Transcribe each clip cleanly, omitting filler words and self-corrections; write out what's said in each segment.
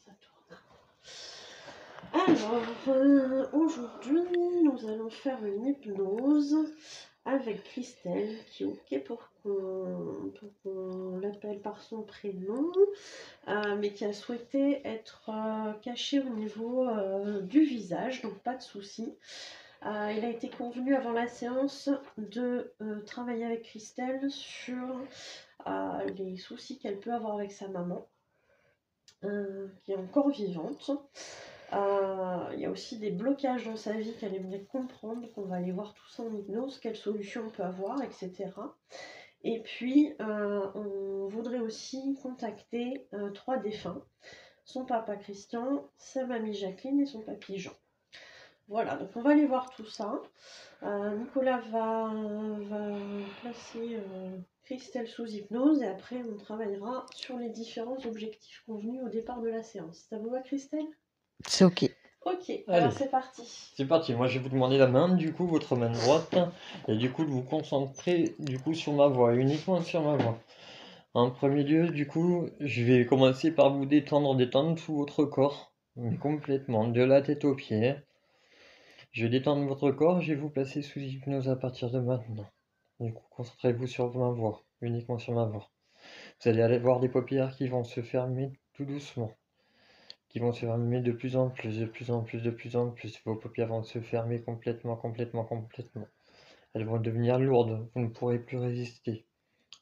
ça tourne. Alors, aujourd'hui, nous allons faire une hypnose avec Christelle, qui est OK pour qu'on l'appelle par son prénom, mais qui a souhaité être cachée au niveau du visage, donc pas de souci. Il a été convenu avant la séance de travailler avec Christelle sur les soucis qu'elle peut avoir avec sa maman, qui est encore vivante. Il y a aussi des blocages dans sa vie qu'elle aimerait comprendre, donc on va aller voir tout ça en hypnose, quelles solutions on peut avoir, etc. Et puis, on voudrait aussi contacter 3 défunts, son papa Christian, sa mamie Jacqueline et son papy Jean. Voilà, donc on va aller voir tout ça. Nicolas va placer Christelle sous hypnose et après on travaillera sur les différents objectifs convenus au départ de la séance. Ça vous va, Christelle? C'est OK. Ok, Allez. alors c'est parti. C'est parti, moi je vais vous demander la main, du coup, votre main droite, et du coup de vous concentrer du coup sur ma voix, uniquement sur ma voix. En premier lieu, du coup, je vais commencer par vous détendre tout votre corps, mais complètement, de la tête aux pieds. Je vais détendre votre corps, je vais vous placer sous hypnose à partir de maintenant. Du coup, concentrez-vous sur ma voix, uniquement sur ma voix. Vous allez aller voir des paupières qui vont se fermer tout doucement, qui vont se fermer de plus en plus, de plus en plus, de plus en plus. Vos paupières vont se fermer complètement, complètement, complètement. Elles vont devenir lourdes, vous ne pourrez plus résister.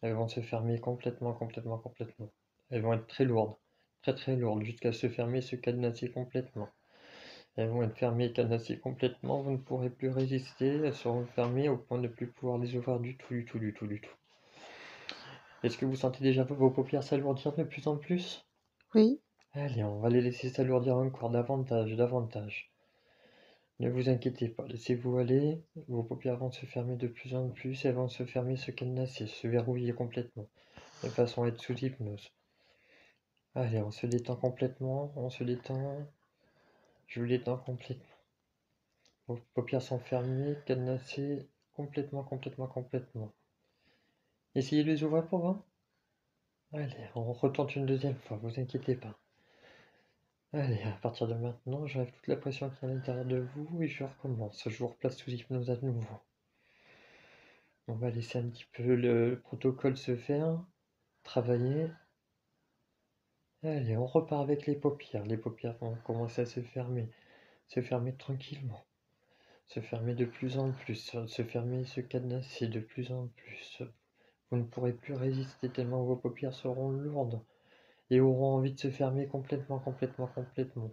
Elles vont se fermer complètement, complètement, complètement. Elles vont être très lourdes, très très lourdes, jusqu'à se fermer, se cadenasser complètement. Elles vont être fermées, cadenassées complètement, vous ne pourrez plus résister, elles seront fermées au point de ne plus pouvoir les ouvrir du tout, du tout, du tout, du tout. Est-ce que vous sentez déjà vos paupières s'alourdir de plus en plus? Oui. Allez, on va les laisser s'alourdir encore davantage, davantage. Ne vous inquiétez pas, laissez-vous aller, vos paupières vont se fermer de plus en plus, elles vont se fermer, se cadenasser, se verrouiller complètement, de façon à être sous hypnose. Allez, on se détend complètement, on se détend, je vous détends complètement. Vos paupières sont fermées, cadenassées, complètement, complètement, complètement. Essayez de les ouvrir pour voir. Allez, on retente une deuxième fois, vous inquiétez pas. Allez, à partir de maintenant, j'enlève toute la pression qui est à l'intérieur de vous et je recommence. Je vous replace sous hypnose à nouveau. On va laisser un petit peu le protocole se faire, travailler. Allez, on repart avec les paupières. Les paupières vont commencer à se fermer tranquillement. Se fermer de plus en plus, se fermer, se cadenasser de plus en plus. Vous ne pourrez plus résister tellement vos paupières seront lourdes et auront envie de se fermer complètement, complètement, complètement.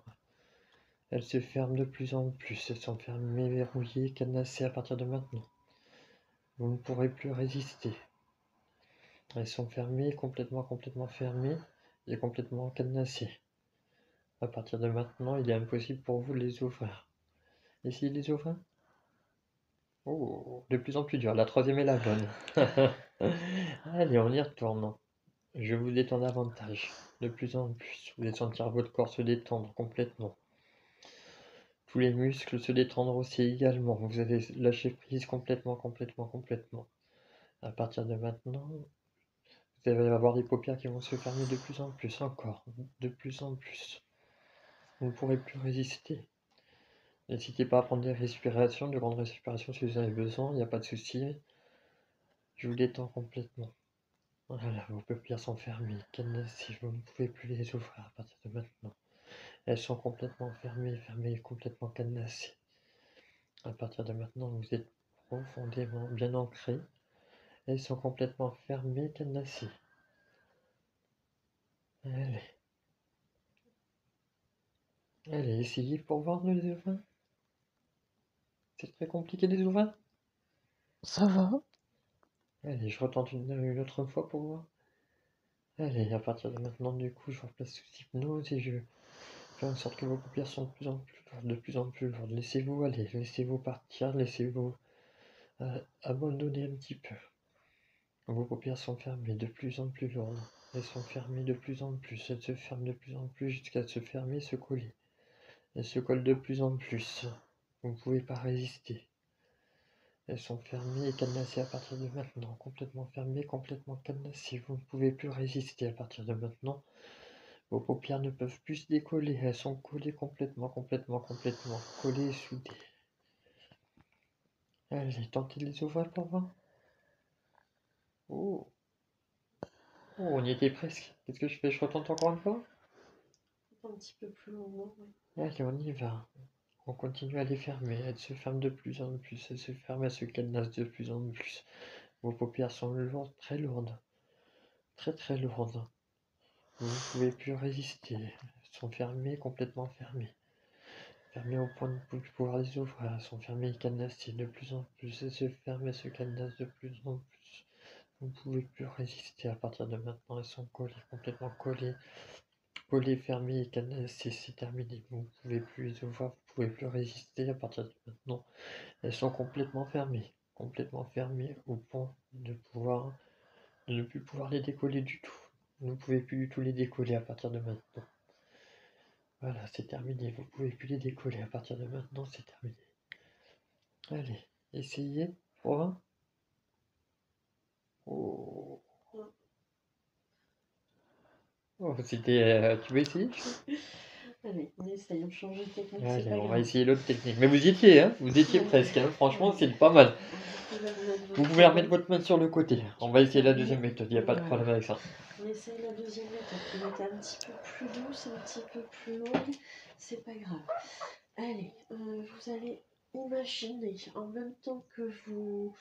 Elles se ferment de plus en plus, elles sont fermées, verrouillées, cadenassées à partir de maintenant. Vous ne pourrez plus résister. Elles sont fermées, complètement, complètement fermées et complètement cadenassées. À partir de maintenant, il est impossible pour vous de les ouvrir. Essayez de les ouvrir. Oh, de plus en plus dur. La troisième est la bonne. Allez, on y retourne. Je vous détends davantage. De plus en plus. Vous allez sentir votre corps se détendre complètement. Tous les muscles se détendre aussi également. Vous allez lâcher prise complètement, complètement, complètement. À partir de maintenant, vous allez avoir des paupières qui vont se fermer de plus en plus encore. De plus en plus. Vous ne pourrez plus résister. N'hésitez pas à prendre des respirations, de grandes respirations si vous en avez besoin, il n'y a pas de souci. Je vous détends complètement. Voilà, vos paupières sont fermées, cadenassées, vous ne pouvez plus les ouvrir à partir de maintenant. Elles sont complètement fermées, fermées, complètement cadenassées. À partir de maintenant, vous êtes profondément bien ancrés. Elles sont complètement fermées, cadenassées. Allez. Allez, essayez pour voir de les ouvrir. C'est très compliqué de les ouvrir. Ça va. Allez, je retente une autre fois pour voir. Allez, à partir de maintenant, du coup, je vous replace sous hypnose et je fais en sorte que vos paupières sont de plus en plus lourdes, de plus en plus lourdes. Laissez-vous aller, laissez-vous partir, laissez-vous abandonner un petit peu. Vos paupières sont fermées de plus en plus lourdes. Elles sont fermées de plus en plus. Elles se ferment de plus en plus jusqu'à se fermer, se coller. Elles se collent de plus en plus. Vous ne pouvez pas résister. Elles sont fermées et cadenassées à partir de maintenant. Complètement fermées, complètement cadenassées. Vous ne pouvez plus résister à partir de maintenant. Vos paupières ne peuvent plus se décoller, elles sont collées complètement, collées et soudées. Allez, tentez de les ouvrir pour voir. Oh, oh, on y était presque. Qu'est-ce que je fais? Je retente encore une fois? Un petit peu plus longuement, oui. Allez, on y va. On continue à les fermer. Elles se ferment de plus en plus. Elles se ferment, elles se cadenassent de plus en plus. Vos paupières sont lourdes, très lourdes. Très lourdes. Vous ne pouvez plus résister. Elles sont fermées, complètement fermées. Fermées au point de ne plus pouvoir les ouvrir. Elles sont fermées et cadenassées de plus en plus. Elles se ferment, elles se cadenassent de plus en plus. Vous ne pouvez plus résister à partir de maintenant. Elles sont collées, complètement collées. Collées, fermées et cadenassées, c'est terminé. Vous ne pouvez plus les ouvrir, vous ne pouvez plus résister à partir de maintenant. Elles sont complètement fermées au point de ne plus pouvoir les décoller du tout. Vous ne pouvez plus du tout les décoller à partir de maintenant. Voilà, c'est terminé. Vous ne pouvez plus les décoller à partir de maintenant, c'est terminé. Allez, essayez. Pour voir. Oh, oh c'était. Tu veux essayer? Allez, on essaye, on change de technique, c'est Allez, pas on va grave. essayer l'autre technique. Mais vous y étiez, hein? Vous étiez presque, hein? Franchement, c'est pas mal. Vous pouvez remettre votre main sur le côté. On va essayer la deuxième méthode, il n'y a pas de problème avec ça. On essaye la deuxième méthode qui va être un petit peu plus douce, un petit peu plus longue, c'est pas grave. Allez, vous allez imaginer en même temps que vous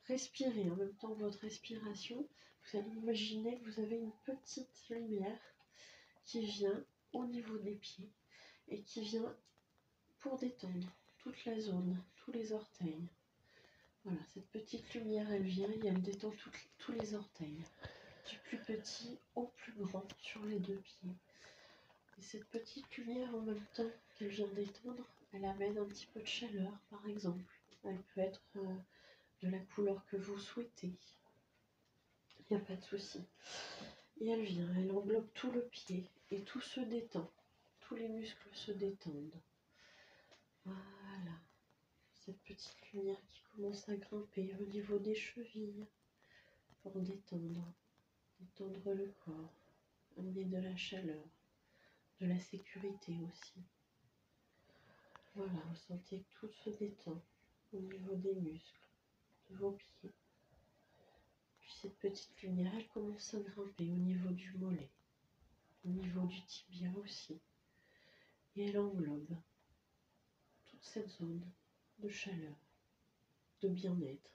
respirez, en même temps que votre respiration, vous allez imaginer que vous avez une petite lumière qui vient au niveau des pieds et qui vient pour détendre toute la zone, tous les orteils. Voilà, cette petite lumière, elle vient et elle détend tous les orteils, du plus petit au plus grand sur les deux pieds. Et cette petite lumière, en même temps qu'elle vient détendre, elle amène un petit peu de chaleur, par exemple. Elle peut être de la couleur que vous souhaitez. Il n'y a pas de souci. Et elle vient, elle englobe tout le pied et tout se détend. Tous les muscles se détendent. Voilà. Cette petite lumière qui commence à grimper au niveau des chevilles pour détendre le corps, amener de la chaleur, de la sécurité aussi. Voilà, vous sentez que tout se détend au niveau des muscles, de vos pieds. Puis cette petite lumière, elle commence à grimper au niveau du mollet, au niveau du tibia aussi. Et elle englobe toute cette zone de chaleur, de bien-être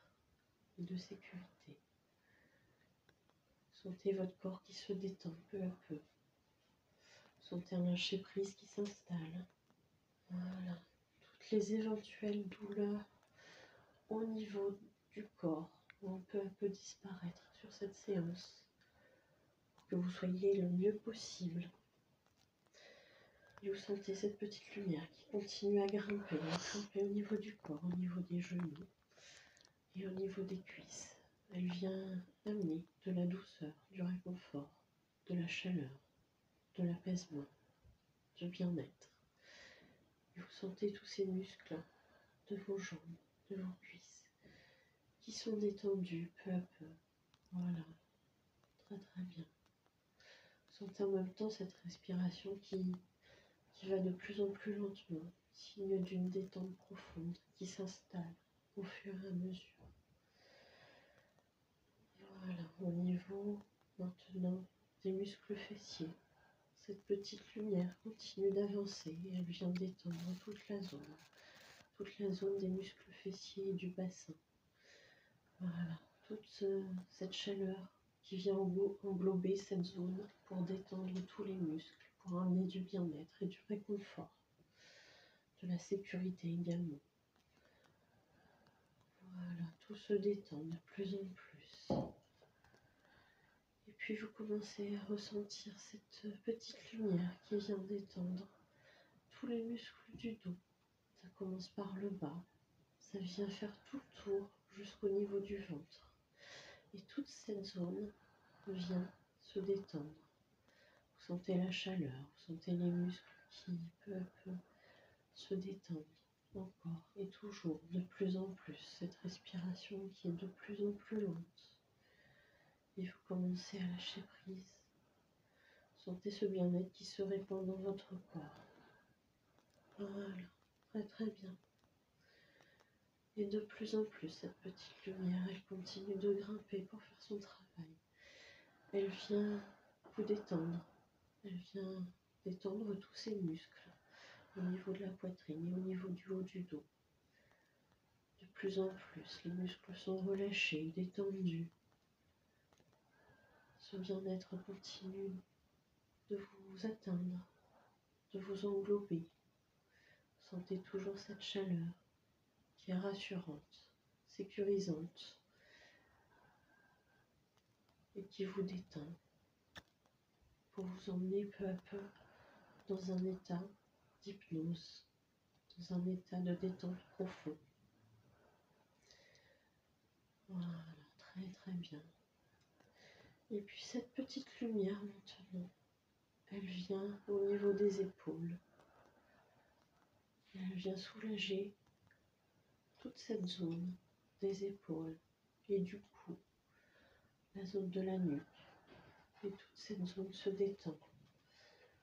et de sécurité. Sentez votre corps qui se détend peu à peu. Sentez un lâcher-prise qui s'installe. Voilà. Toutes les éventuelles douleurs au niveau du corps vont peu à peu disparaître sur cette séance pour que vous soyez le mieux possible. Et vous sentez cette petite lumière qui continue à grimper au niveau du corps, au niveau des genoux et au niveau des cuisses. Elle vient amener de la douceur, du réconfort, de la chaleur, de l'apaisement, du bien-être. Et vous sentez tous ces muscles de vos jambes, de vos cuisses, qui sont détendus peu à peu. Voilà, très bien. Sentez en même temps cette respiration qui va de plus en plus lentement, signe d'une détente profonde qui s'installe au fur et à mesure. Voilà, au niveau maintenant des muscles fessiers, cette petite lumière continue d'avancer et elle vient détendre toute la zone des muscles fessiers et du bassin. Voilà, toute cette chaleur qui vient englober cette zone pour détendre tous les muscles, pour amener du bien-être et du réconfort, de la sécurité également. Voilà, tout se détend de plus en plus. Et puis vous commencez à ressentir cette petite lumière qui vient détendre tous les muscles du dos. Ça commence par le bas, ça vient faire tout le tour jusqu'au niveau du ventre. Et toute cette zone vient se détendre. Vous sentez la chaleur, vous sentez les muscles qui peu à peu se détendent encore et toujours de plus en plus. Cette respiration qui est de plus en plus lente. Et vous commencez à lâcher prise Sentez ce bien-être qui se répand dans votre corps. Voilà, très très bien. Et de plus en plus, cette petite lumière, elle continue de grimper pour faire son travail. Elle vient vous détendre. Elle vient détendre tous ses muscles au niveau de la poitrine et au niveau du haut du dos. De plus en plus, les muscles sont relâchés, détendus. Ce bien-être continue de vous atteindre, de vous englober. Sentez toujours cette chaleur qui est rassurante, sécurisante et qui vous détend pour vous emmener peu à peu dans un état d'hypnose, dans un état de détente profond. Voilà, très très bien. Et puis cette petite lumière maintenant, elle vient au niveau des épaules. Elle vient soulager toute cette zone des épaules et du cou, la zone de la nuque. Et toute cette zone se détend.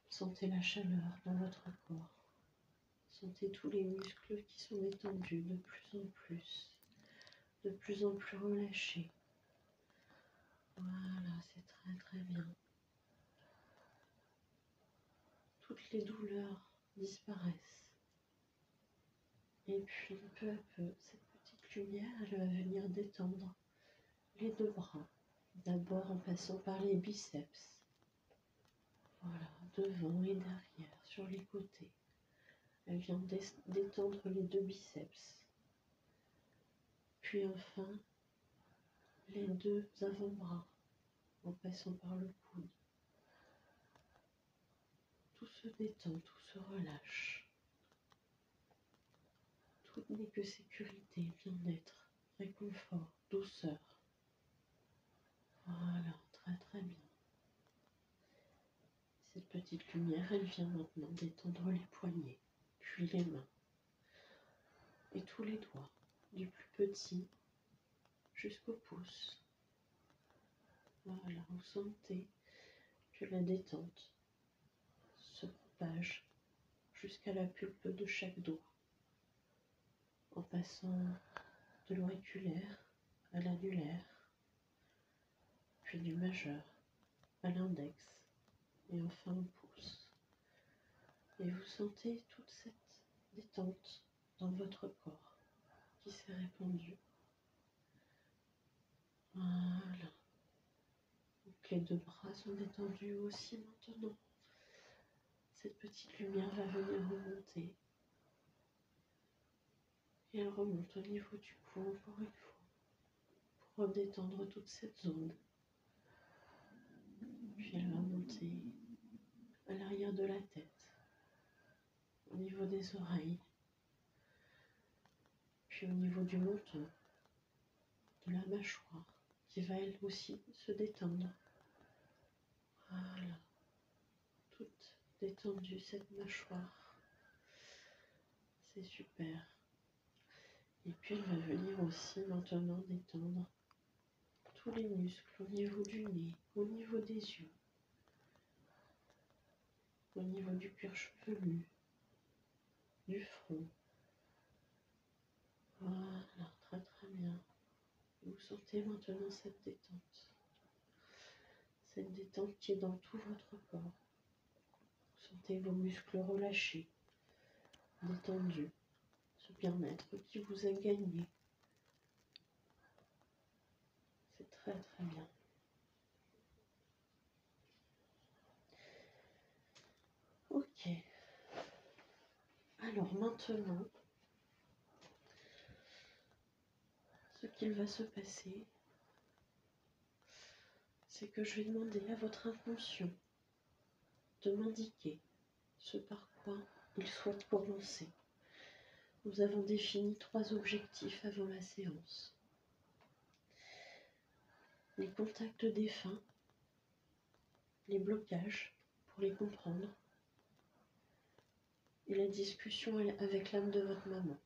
Sentez la chaleur dans votre corps. Sentez tous les muscles qui sont détendus de plus en plus relâchés. Voilà, c'est très très bien. Toutes les douleurs disparaissent. Et puis peu à peu, cette petite lumière, elle va venir détendre les deux bras. D'abord en passant par les biceps. Voilà, devant et derrière, sur les côtés. Elle vient détendre les deux biceps. Puis enfin, les deux avant-bras, en passant par le coude. Tout se détend, tout se relâche. Tout n'est que sécurité, bien-être, réconfort, douceur. Voilà, très très bien. Cette petite lumière, elle vient maintenant détendre les poignets, puis les mains, et tous les doigts, du plus petit jusqu'au pouce. Voilà, vous sentez que la détente se propage jusqu'à la pulpe de chaque doigt, en passant de l'auriculaire à l'annulaire, puis du majeur à l'index, et enfin au pouce. Et vous sentez toute cette détente dans votre corps qui s'est répandue. Voilà. Donc les deux bras sont détendus aussi maintenant. Cette petite lumière va venir remonter. Et elle remonte au niveau du cou encore une fois pour redétendre toute cette zone. Puis elle va monter à l'arrière de la tête, au niveau des oreilles, puis au niveau du menton, de la mâchoire, qui va elle aussi se détendre. Voilà, toute détendue cette mâchoire. C'est super. Et puis elle va venir aussi maintenant détendre tous les muscles au niveau du nez, au niveau des yeux, au niveau du cuir chevelu, du front. Voilà, très très bien. Vous sentez maintenant cette détente. Cette détente qui est dans tout votre corps. Vous sentez vos muscles relâchés, détendus. Ce bien-être qui vous a gagné. C'est très très bien. Ok. Alors maintenant, ce qu'il va se passer, c'est que je vais demander à votre inconscient de m'indiquer ce par quoi il souhaite commencer. Nous avons défini 3 objectifs avant la séance. Les contacts défunts, les blocages pour les comprendre, et la discussion avec l'âme de votre maman.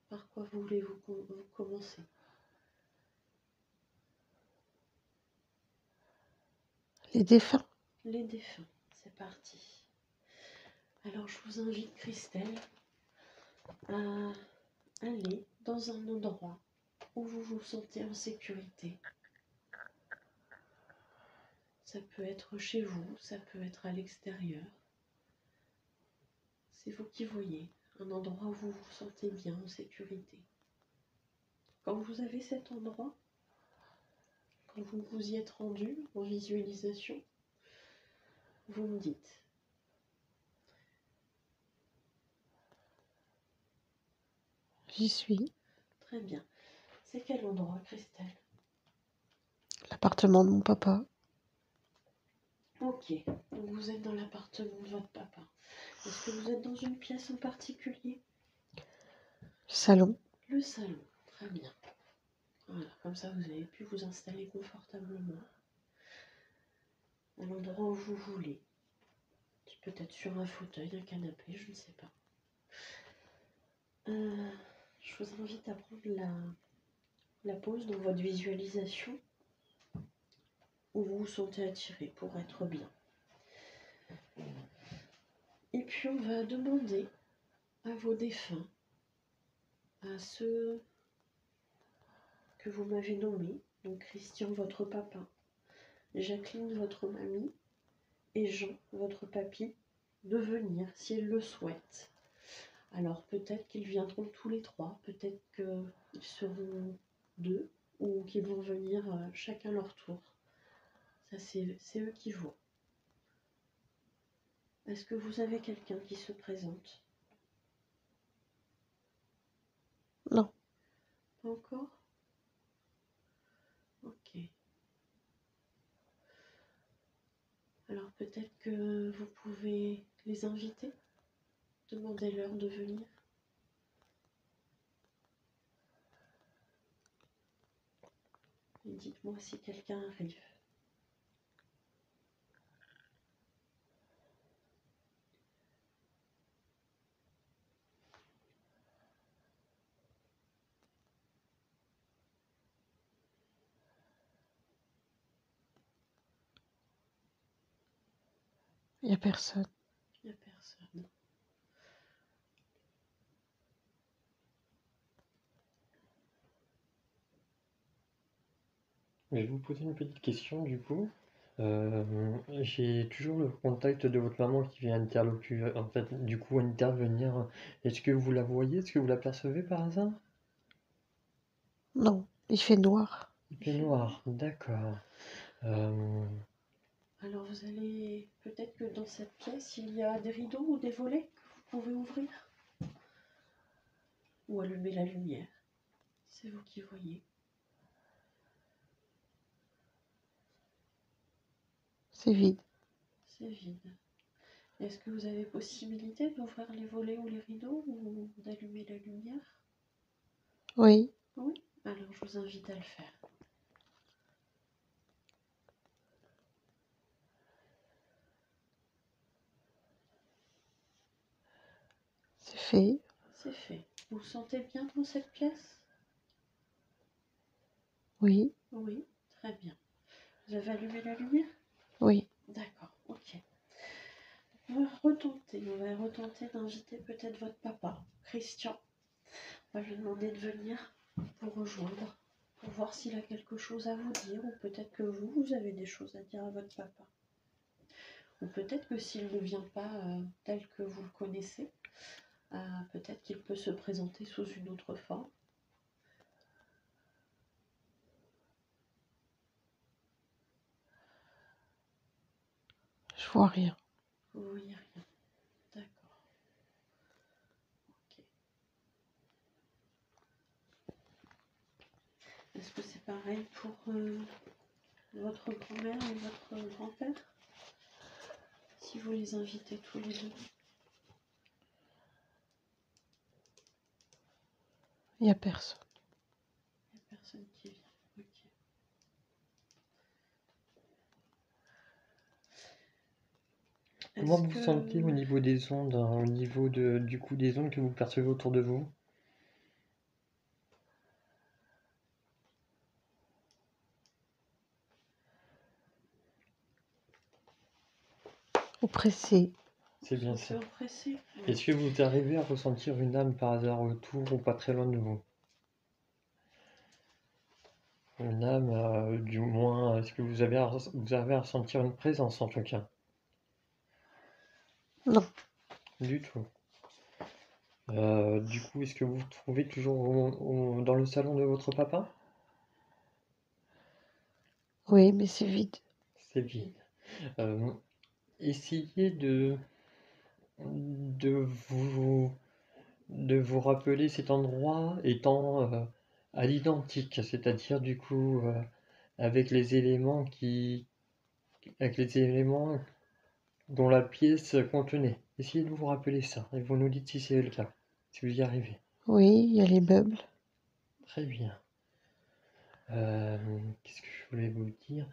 Par quoi voulez-vous commencer? Les défunts. les défunts. C'est parti. Alors je vous invite, Christelle, à aller dans un endroit où vous vous sentez en sécurité. Ça peut être chez vous, ça peut être à l'extérieur. C'est vous qui voyez, un endroit où vous vous sentez bien, en sécurité. Quand vous avez cet endroit, quand vous vous y êtes rendu en visualisation, vous me dites. J'y suis. Très bien. C'est quel endroit, Christelle? L'appartement de mon papa. Ok, donc vous êtes dans l'appartement de votre papa. Est-ce que vous êtes dans une pièce en particulier? Salon. Le salon, très bien. Voilà, comme ça vous avez pu vous installer confortablement à l'endroit où vous voulez. Peut-être sur un fauteuil, un canapé, je ne sais pas. Je vous invite à prendre la pause dans votre visualisation où vous vous sentez attiré pour être bien. Et puis on va demander à vos défunts, à ceux que vous m'avez nommés, donc Christian, votre papa, Jacqueline, votre mamie, et Jean, votre papy, de venir s'ils le souhaitent. Alors peut-être qu'ils viendront tous les trois, peut-être qu'ils seront deux, ou qu'ils vont venir chacun leur tour. Ça, c'est eux qui voient. Est-ce que vous avez quelqu'un qui se présente? Non. Pas encore? Ok. Alors peut-être que vous pouvez les inviter, demandez-leur de venir. Et dites-moi si quelqu'un arrive. Il n'y a personne. Il n'y a personne. Je vais vous poser une petite question du coup. J'ai toujours le contact de votre maman qui vient en fait, du coup, intervenir. Est-ce que vous la voyez? Est-ce que vous la percevez par hasard? Non. Il fait noir. Il fait noir, d'accord. Euh, Alors vous allez, peut-être que dans cette pièce, il y a des rideaux ou des volets que vous pouvez ouvrir. Ou allumer la lumière. C'est vous qui voyez. C'est vide. C'est vide. Est-ce que vous avez possibilité d'ouvrir les volets ou les rideaux ou d'allumer la lumière? Oui. Oui. Alors je vous invite à le faire. C'est fait. C'est fait. Vous vous sentez bien dans cette pièce? Oui. Oui, très bien. Vous avez allumé la lumière? Oui. D'accord, ok. On va retenter d'inviter peut-être votre papa, Christian. On va lui demander de venir vous rejoindre pour voir s'il a quelque chose à vous dire, ou peut-être que vous avez des choses à dire à votre papa. Ou peut-être que s'il ne vient pas tel que vous le connaissez, peut-être qu'il peut se présenter sous une autre forme. Je vois rien. Vous voyez rien. D'accord. Ok. Est-ce que c'est pareil pour votre grand-mère et votre grand-père? Si vous les invitez tous les deux. Il n'y a personne. Il n'y a personne qui vient. Ok. Comment Est-ce vous vous sentez au que... niveau des ondes, hein, au niveau du coup des ondes que vous percevez autour de vous? oppressée. C'est bien ça. Sentir oppressé. Est-ce que vous arrivez à ressentir une âme par hasard autour ou pas très loin de vous? Une âme, du moins, est-ce que vous avez à ressentir une présence en tout cas? Non, Du tout. Du coup, est-ce que vous vous trouvez toujours dans le salon de votre papa? oui, mais c'est vide. C'est vide. Euh, Essayez de vous, de vous rappeler cet endroit étant à l'identique, c'est-à-dire du coup avec les éléments avec les éléments dont la pièce contenait. Essayez de vous rappeler ça et vous nous dites si c'est le cas, si vous y arrivez. Oui, il y a les meubles. Très bien. Qu'est-ce que je voulais vous dire?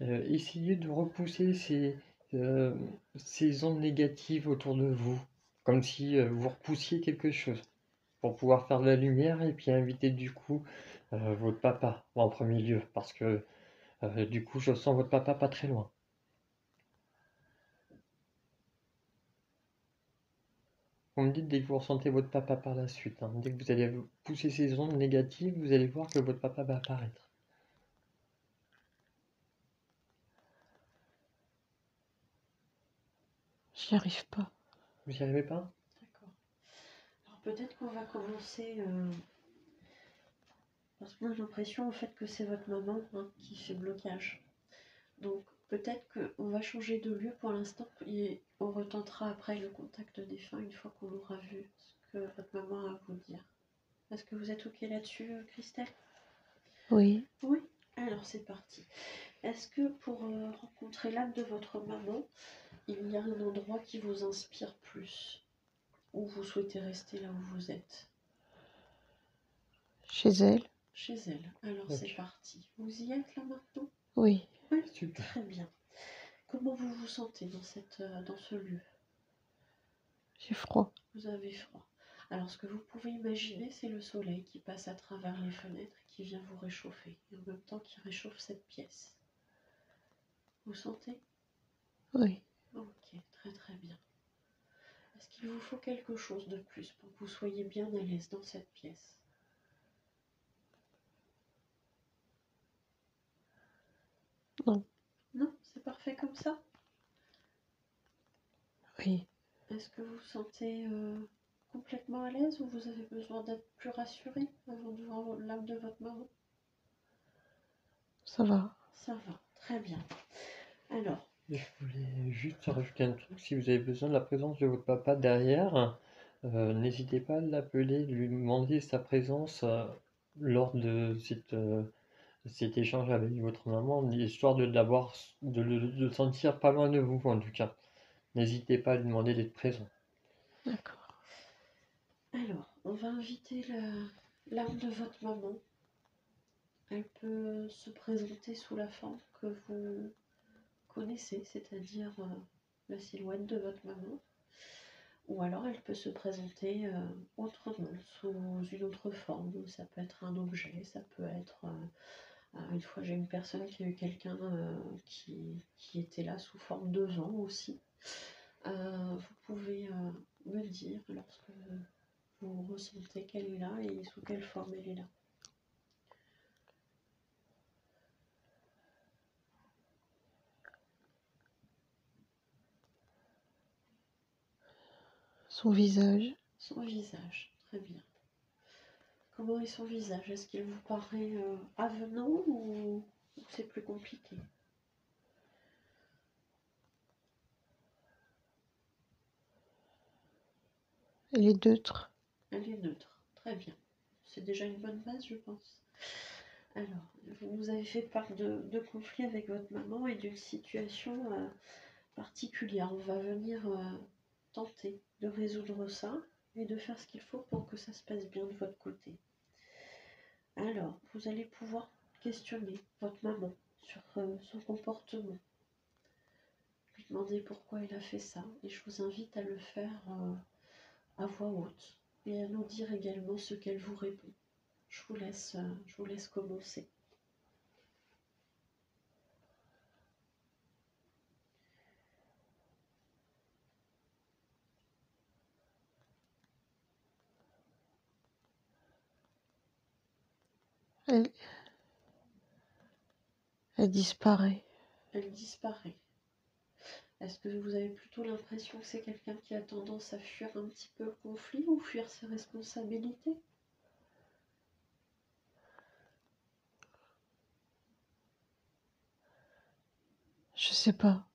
Essayez de repousser euh, ces ondes négatives autour de vous, comme si vous repoussiez quelque chose, pour pouvoir faire de la lumière et puis inviter du coup votre papa en premier lieu, parce que du coup je sens votre papa pas très loin. Vous me dites dès que vous ressentez votre papa par la suite, hein. Dès que vous allez pousser ces ondes négatives, vous allez voir que votre papa va apparaître. J'y arrive pas. Vous n'y arrivez pas? D'accord. Alors peut-être qu'on va commencer. Parce que moi j'ai l'impression en fait que c'est votre maman qui fait blocage. Donc peut-être qu'on va changer de lieu pour l'instant et on retentera après le contact défunt une fois qu'on aura vu ce que votre maman a à vous dire. Est-ce que vous êtes ok là-dessus, Christelle? Oui, Oui. Alors c'est parti. Est-ce que pour rencontrer l'âme de votre maman, il y a un endroit qui vous inspire plus? Ou vous souhaitez rester là où vous êtes? chez elle. Chez elle. Alors Ok. c'est parti. Vous y êtes là maintenant? Oui, Oui. Super. Très bien. Comment vous vous sentez dans ce lieu? j'ai froid. Vous avez froid. Alors ce que vous pouvez imaginer, c'est le soleil qui passe à travers les fenêtres et qui vient vous réchauffer, et en même temps qui réchauffe cette pièce. Vous sentez? Oui, Ok, très très bien. Est-ce qu'il vous faut quelque chose de plus pour que vous soyez bien à l'aise dans cette pièce? non, Non, c'est parfait comme ça? oui, Est-ce que vous vous sentez complètement à l'aise ou vous avez besoin d'être plus rassuré avant de voir l'âme de votre maman? ça va. Ça va, très bien. Alors, Je voulais juste rajouter un truc, si vous avez besoin de la présence de votre papa derrière, n'hésitez pas à l'appeler, lui demander sa présence lors de cet échange avec votre maman, histoire de le sentir pas loin de vous en tout cas. N'hésitez pas à lui demander d'être présent. D'accord. on va inviter l'âme de votre maman. Elle peut se présenter sous la forme que vous connaissez, c'est-à-dire la silhouette de votre maman. Ou alors elle peut se présenter autrement, sous une autre forme. Ça peut être un objet, ça peut être... une fois j'ai une personne qui a eu quelqu'un qui était là sous forme de vent aussi. Vous pouvez me dire lorsque vous ressentez qu'elle est là et sous quelle forme elle est là. Son visage. Son visage, très bien. Comment est son visage? Est-ce qu'il vous paraît avenant ou c'est plus compliqué? Elle est neutre. Elle est neutre, très bien. C'est déjà une bonne base, je pense. Alors, vous nous avez fait part de conflits avec votre maman et d'une situation particulière. On va venir tenter de résoudre ça et de faire ce qu'il faut pour que ça se passe bien de votre côté. Alors, vous allez pouvoir questionner votre maman sur son comportement. Lui demander pourquoi elle a fait ça. Et je vous invite à le faire à voix haute et à nous dire également ce qu'elle vous répond. Je vous laisse commencer. Elle, elle disparaît. Elle disparaît. Est-ce que vous avez plutôt l'impression que c'est quelqu'un qui a tendance à fuir un petit peu le conflit ou fuir ses responsabilités? Je sais pas.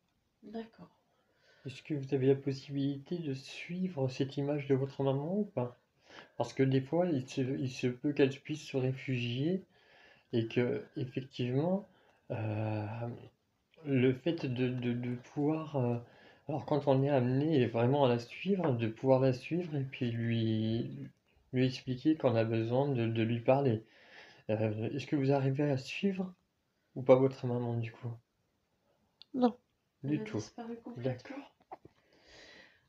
D'accord. Est-ce que vous avez la possibilité de suivre cette image de votre maman ou pas? Parce que des fois, il se peut qu'elle puisse se réfugier et que, effectivement, euh, le fait de pouvoir, alors quand on est amené vraiment à la suivre, de pouvoir la suivre et puis lui expliquer qu'on a besoin de lui parler. Est-ce que vous arrivez à suivre ou pas votre maman du coup? Non. Elle Du a tout. disparu complètement. D'accord.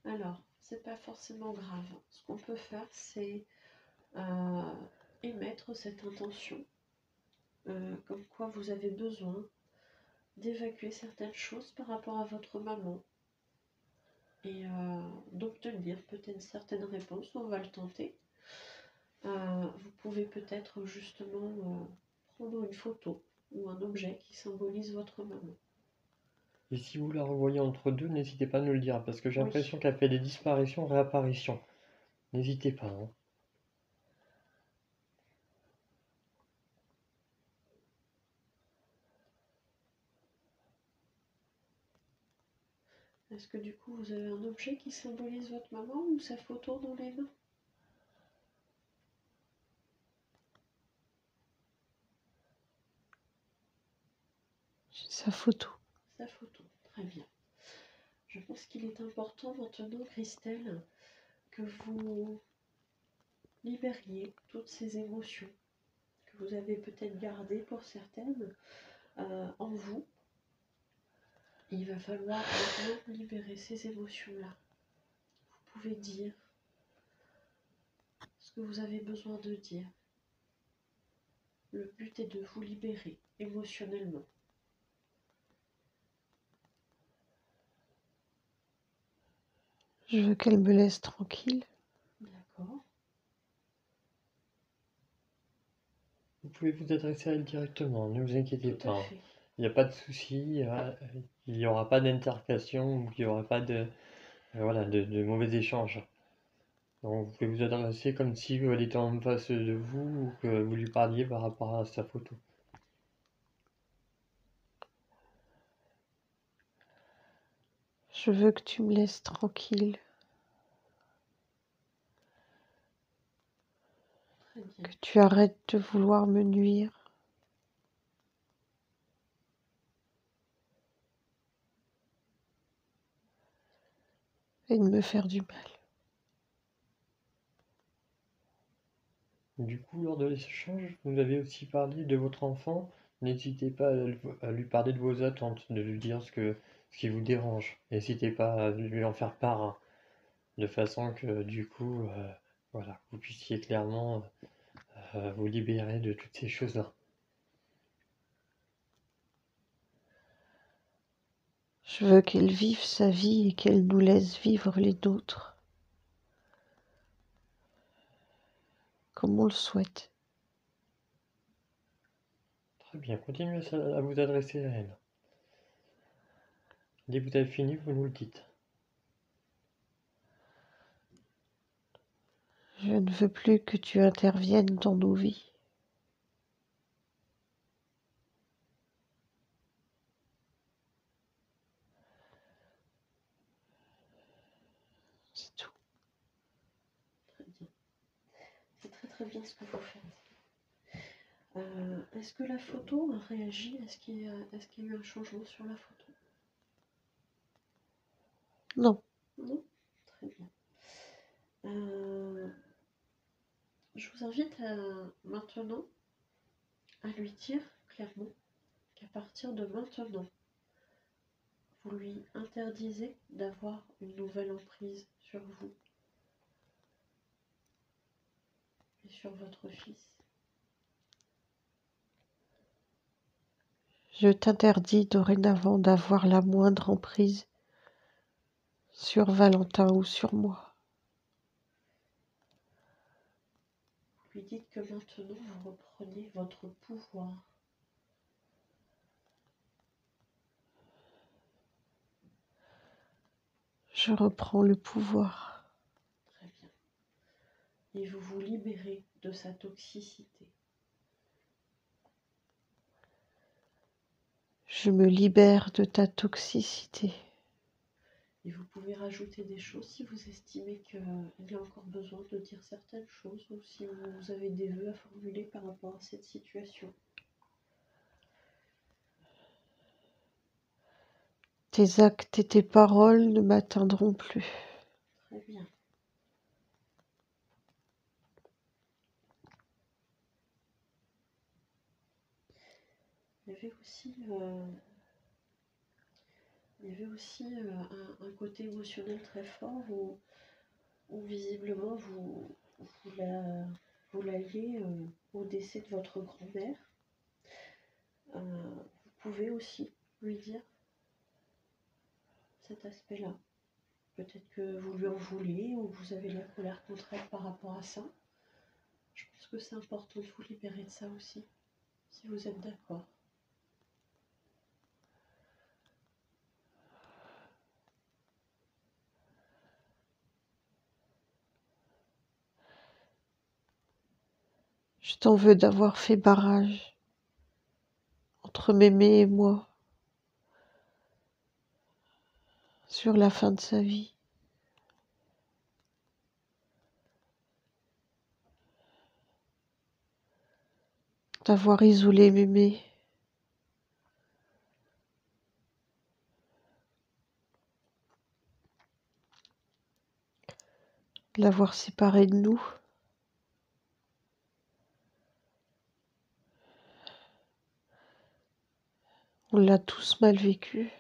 Alors, c'est pas forcément grave. Ce qu'on peut faire, c'est émettre cette intention, comme quoi vous avez besoin d'évacuer certaines choses par rapport à votre maman et d'obtenir peut-être certaines réponses. On va le tenter. Vous pouvez peut-être justement prendre une photo ou un objet qui symbolise votre maman. Et si vous la revoyez entre deux, n'hésitez pas à nous le dire, parce que j'ai Oui. l'impression qu'elle fait des disparitions, réapparitions. N'hésitez pas, hein. Est-ce que du coup vous avez un objet qui symbolise votre maman ou sa photo dans les mains? J'ai sa photo. Sa photo, très bien. Je pense qu'il est important maintenant, Christelle, que vous libériez toutes ces émotions que vous avez peut-être gardées pour certaines en vous. Il va falloir maintenant libérer ces émotions-là. Vous pouvez dire ce que vous avez besoin de dire. Le but est de vous libérer émotionnellement. Je veux qu'elle me laisse tranquille. D'accord. Vous pouvez vous adresser à elle directement, ne vous inquiétez Tout à pas. fait. Il n'y a pas de souci, il n'y aura pas d'intercation, ou il n'y aura pas voilà, de mauvais échanges. Donc vous pouvez vous adresser comme si elle était en face de vous ou que vous lui parliez par rapport à sa photo. Je veux que tu me laisses tranquille. Très bien. Que tu arrêtes de vouloir me nuire. Et de me faire du mal. Du coup, lors de l'échange, vous avez aussi parlé de votre enfant. N'hésitez pas à lui parler de vos attentes, de lui dire ce qui vous dérange. N'hésitez pas à lui en faire part, hein, de façon que du coup, voilà, vous puissiez clairement vous libérer de toutes ces choses-là. Je veux qu'elle vive sa vie et qu'elle nous laisse vivre les nôtres. Comme on le souhaite. Très bien, continuez à vous adresser à elle. Dès que vous avez fini, vous nous le dites. Je ne veux plus que tu interviennes dans nos vies. C'est tout. Très bien. C'est très très bien ce que vous faites. Est-ce que la photo a réagi? Est-ce qu'il y a eu un changement sur la photo? Non. Non? Très bien. Je vous invite maintenant à lui dire clairement qu'à partir de maintenant, vous lui interdisez d'avoir une nouvelle emprise sur vous et sur votre fils. Je t'interdis dorénavant d'avoir la moindre emprise sur Valentin ou sur moi. Vous lui dites que maintenant vous reprenez votre pouvoir. Je reprends le pouvoir. Très bien. Et vous vous libérez de sa toxicité. Je me libère de ta toxicité. Et vous pouvez rajouter des choses si vous estimez qu'il y a encore besoin de dire certaines choses ou si vous avez des vœux à formuler par rapport à cette situation. Tes actes et tes paroles ne m'atteindront plus. Très bien. Il y avait aussi un côté émotionnel très fort où visiblement vous l'alliez au décès de votre grand-mère. Vous pouvez aussi lui dire cet aspect-là. Peut-être que vous lui en voulez ou vous avez la colère contre elle par rapport à ça. Je pense que c'est important de vous libérer de ça aussi, si vous êtes d'accord. Je t'en veux d'avoir fait barrage entre Mémé et moi sur la fin de sa vie. D'avoir isolé Mémé. De l'avoir séparé de nous. On l'a tous mal vécu.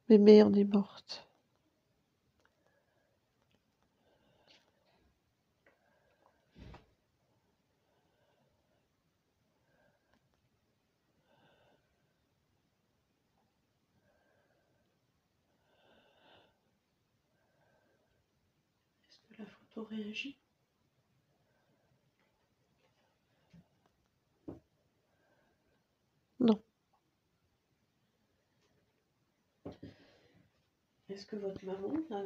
Mémé en est morte. Est-ce que la photo réagit? Non. Est-ce que votre maman a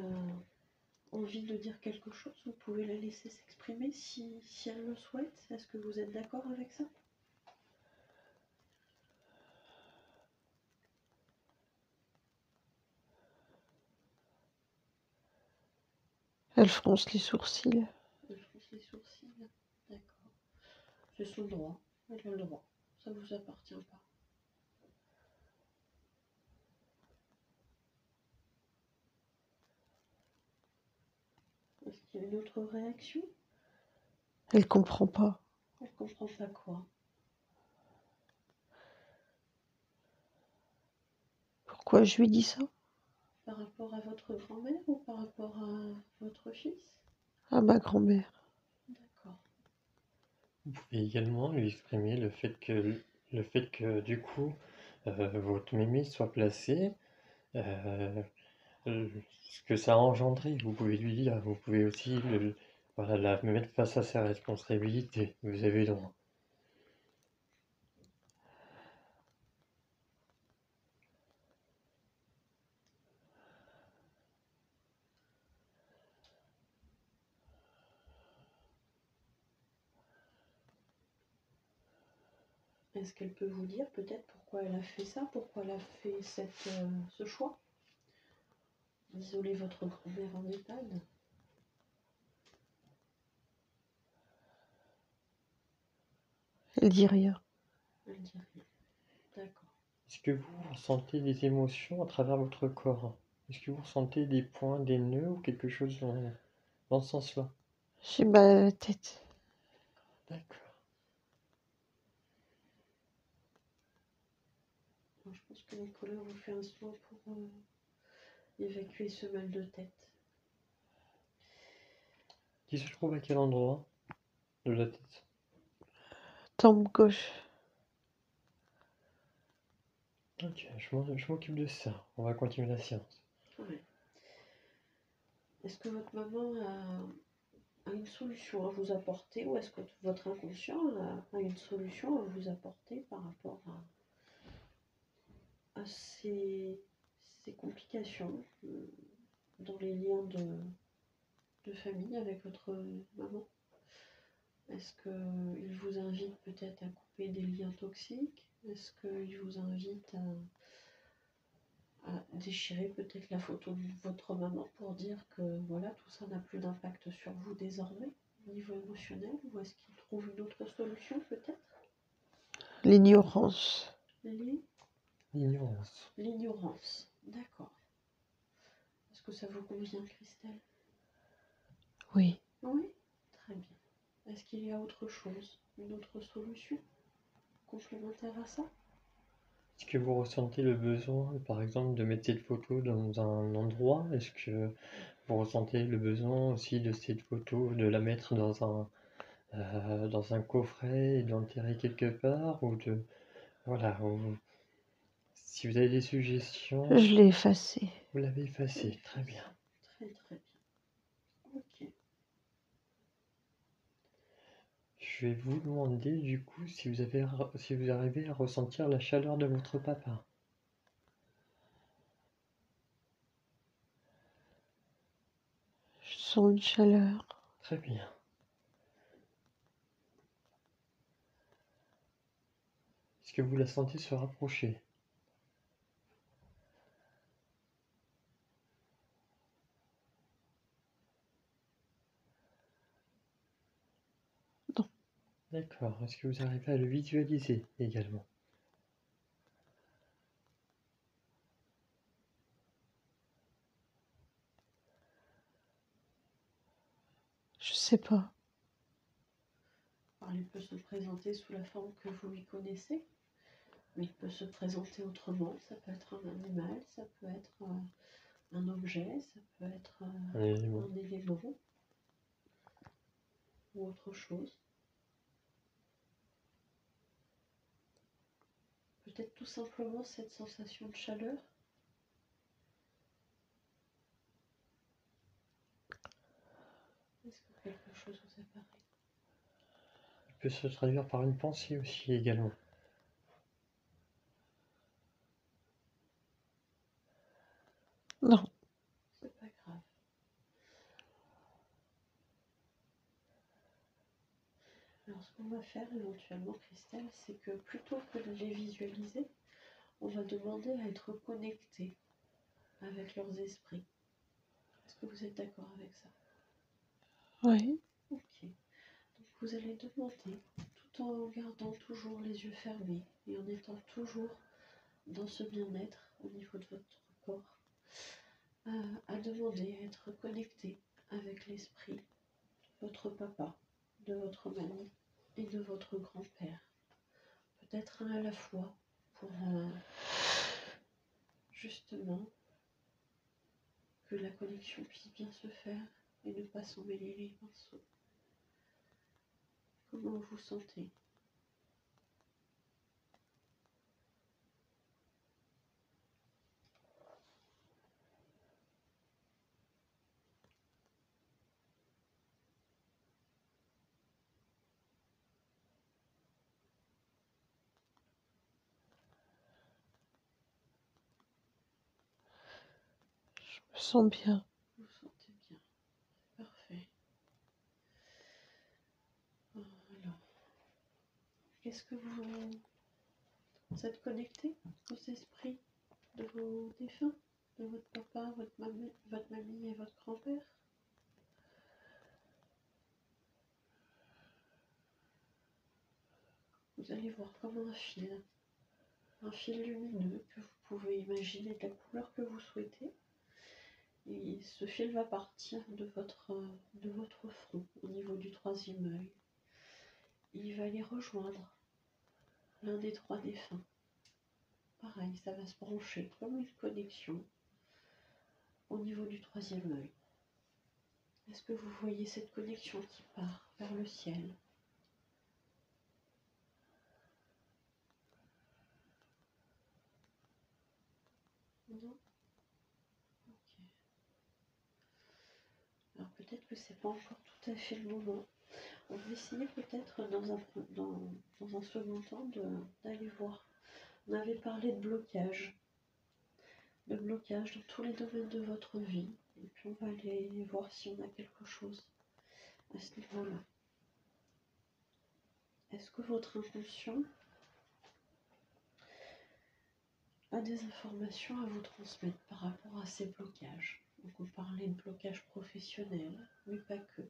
envie de dire quelque chose? Vous pouvez la laisser s'exprimer si elle le souhaite. Est-ce que vous êtes d'accord avec ça? Elle fronce les sourcils. Elle fronce les sourcils. D'accord. C'est son droit. Elle a le droit. Ça ne vous appartient pas. Est-ce qu'il y a une autre réaction? Elle comprend pas. Elle comprend pas quoi? Pourquoi je lui dis ça? Par rapport à votre grand-mère ou par rapport à votre fils? À ma grand-mère. D'accord. Vous pouvez également lui exprimer le fait que du coup, votre mémé soit placée, ce que ça a engendré. Vous pouvez lui dire, vous pouvez aussi voilà, la mettre face à ses responsabilités. Vous avez le droit. Est-ce qu'elle peut vous dire peut-être pourquoi elle a fait ça? Pourquoi elle a fait ce choix d'isoler votre grand-mère en EHPAD? Elle dit rien. Elle dit rien. D'accord. Est-ce que vous ressentez des émotions à travers votre corps? Est-ce que vous ressentez des points, des nœuds ou quelque chose dans ce sens-là? J'ai mal à la tête. D'accord. Alors, je pense que Nicolas vous fait un soin pour évacuer ce mal de tête. Qui se trouve à quel endroit de la tête? Tempe gauche. Ok, je m'occupe de ça. On va continuer la séance. Ouais. Est-ce que votre maman a une solution à vous apporter ou est-ce que votre inconscient a une solution à vous apporter par rapport à ces complications dans les liens de famille avec votre maman? Est-ce qu'il vous invite peut-être à couper des liens toxiques? Est-ce qu'il vous invite à déchirer peut-être la photo de votre maman pour dire que voilà, tout ça n'a plus d'impact sur vous désormais au niveau émotionnel? Ou est-ce qu'il trouve une autre solution peut-être? L'ignorance. L'ignorance. L'ignorance, d'accord. Est-ce que ça vous convient, Christelle? Oui. Oui, très bien. Est-ce qu'il y a autre chose, une autre solution complémentaire à ça? Est-ce que vous ressentez le besoin, par exemple, de mettre cette photo dans un endroit? Est-ce que vous ressentez le besoin aussi de cette photo, de la mettre dans un coffret et d'enterrer quelque part? Ou de... Voilà, si vous avez des suggestions, Je l'ai effacé. vous l'avez effacée. Très bien. Très très bien. Ok. Je vais vous demander du coup si si vous arrivez à ressentir la chaleur de votre papa. Je sens une chaleur. Très bien. Est-ce que vous la sentez se rapprocher? Non. D'accord. Est-ce que vous arrivez à le visualiser également? Je sais pas. Alors, il peut se présenter sous la forme que vous lui connaissez, mais il peut se présenter autrement. Ça peut être un animal, ça peut être un objet, ça peut être Un élément. un élément ou autre chose. Peut-être tout simplement cette sensation de chaleur. Est-ce que quelque chose vous apparaît? Il peut se traduire par une pensée aussi également. Non. C'est pas grave. Alors, ce qu'on va faire éventuellement, Christelle, c'est que plutôt que de les visualiser, on va demander à être connecté avec leurs esprits. Est-ce que vous êtes d'accord avec ça? Oui. Ok. Donc, vous allez demander, tout en gardant toujours les yeux fermés et en étant toujours dans ce bien-être au niveau de votre corps, à demander à être connecté avec l'esprit de votre papa, de votre mamie et de votre grand-père. Peut-être un à la fois pour justement que la connexion puisse bien se faire et ne pas s'emmêler les pinceaux. Comment vous sentez? Je me sens bien. Vous vous sentez bien. Parfait. Alors, qu'est-ce que vous êtes connecté aux esprits de vos défunts, de votre papa, votre mamie et votre grand-père? Vous allez voir comme un fil lumineux que vous pouvez imaginer de la couleur que vous souhaitez. Et ce fil va partir de votre front, au niveau du troisième œil. Il va aller rejoindre l'un des trois défunts. Pareil, ça va se brancher comme une connexion au niveau du troisième œil. Est-ce que vous voyez cette connexion qui part vers le ciel? c'est pas encore tout à fait le moment. On va essayer peut-être dans un second temps d'aller voir. On avait parlé de blocage dans tous les domaines de votre vie. Et puis on va aller voir si on a quelque chose à ce niveau-là. Est-ce que votre inconscient a des informations à vous transmettre par rapport à ces blocages? Donc on parlait de blocages professionnels, mais pas que.